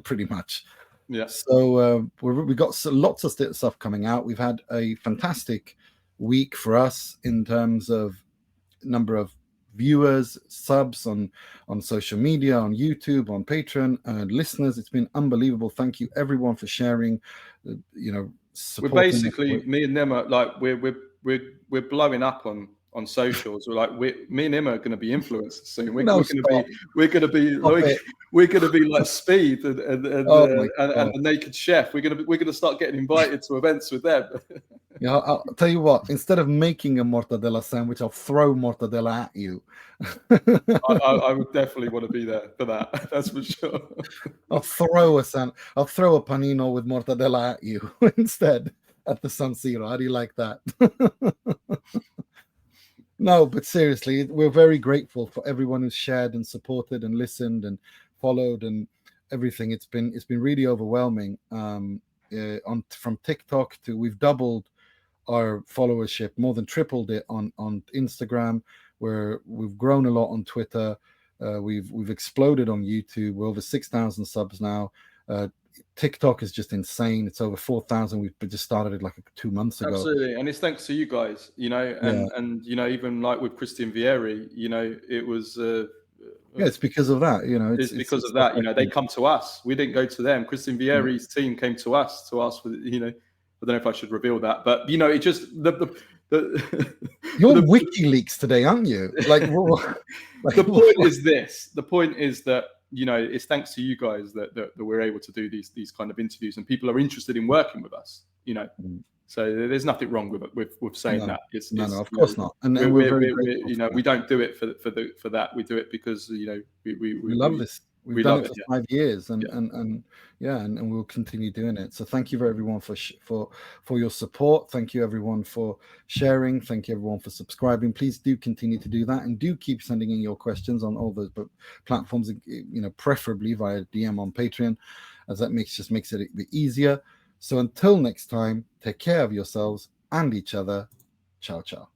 pretty much. Yeah. So we got lots of stuff coming out. We've had a fantastic week for us in terms of number of viewers, subs on social media, on YouTube, on Patreon, and listeners. It's been unbelievable. Thank you everyone for sharing. We're basically me and them are like we're blowing up on socials. We're like me and him are going to be influencers soon. We're going to be like Speed and the Naked Chef. We're going to start getting invited to events with them. Yeah, I'll tell you what. Instead of making a mortadella sandwich, I'll throw mortadella at you. I would definitely want to be there for that. That's for sure. I'll throw a panino with mortadella at you instead at the San Siro. How do you like that? No, but seriously, we're very grateful for everyone who's shared and supported and listened and followed and everything. It's been really overwhelming. From TikTok to we've doubled our followership, more than tripled it on Instagram, where we've grown a lot on Twitter. We've exploded on YouTube. We're over 6,000 subs now. TikTok is just insane. It's over 4,000. We've just started it like 2 months ago. Absolutely, and it's thanks to you guys, and even like with Christian Vieri, it was. It's because of that, It's because of that. They come to us. We didn't go to them. Christian Vieri's team came to us to ask for. I don't know if I should reveal that, but it just You're WikiLeaks today, aren't you? The point is this. The point is that it's thanks to you guys that we're able to do these kind of interviews, and people are interested in working with us. So there's nothing wrong with saying that. No, of course not. And we're very grateful. We don't do it for that. We do it because we love this. We've done it for 5 years, and we'll continue doing it. So thank you everyone for your support. Thank you everyone for sharing. Thank you everyone for subscribing. Please do continue to do that, and do keep sending in your questions on all the platforms. Preferably via DM on Patreon, as that makes it a bit easier. So until next time, take care of yourselves and each other. Ciao, ciao.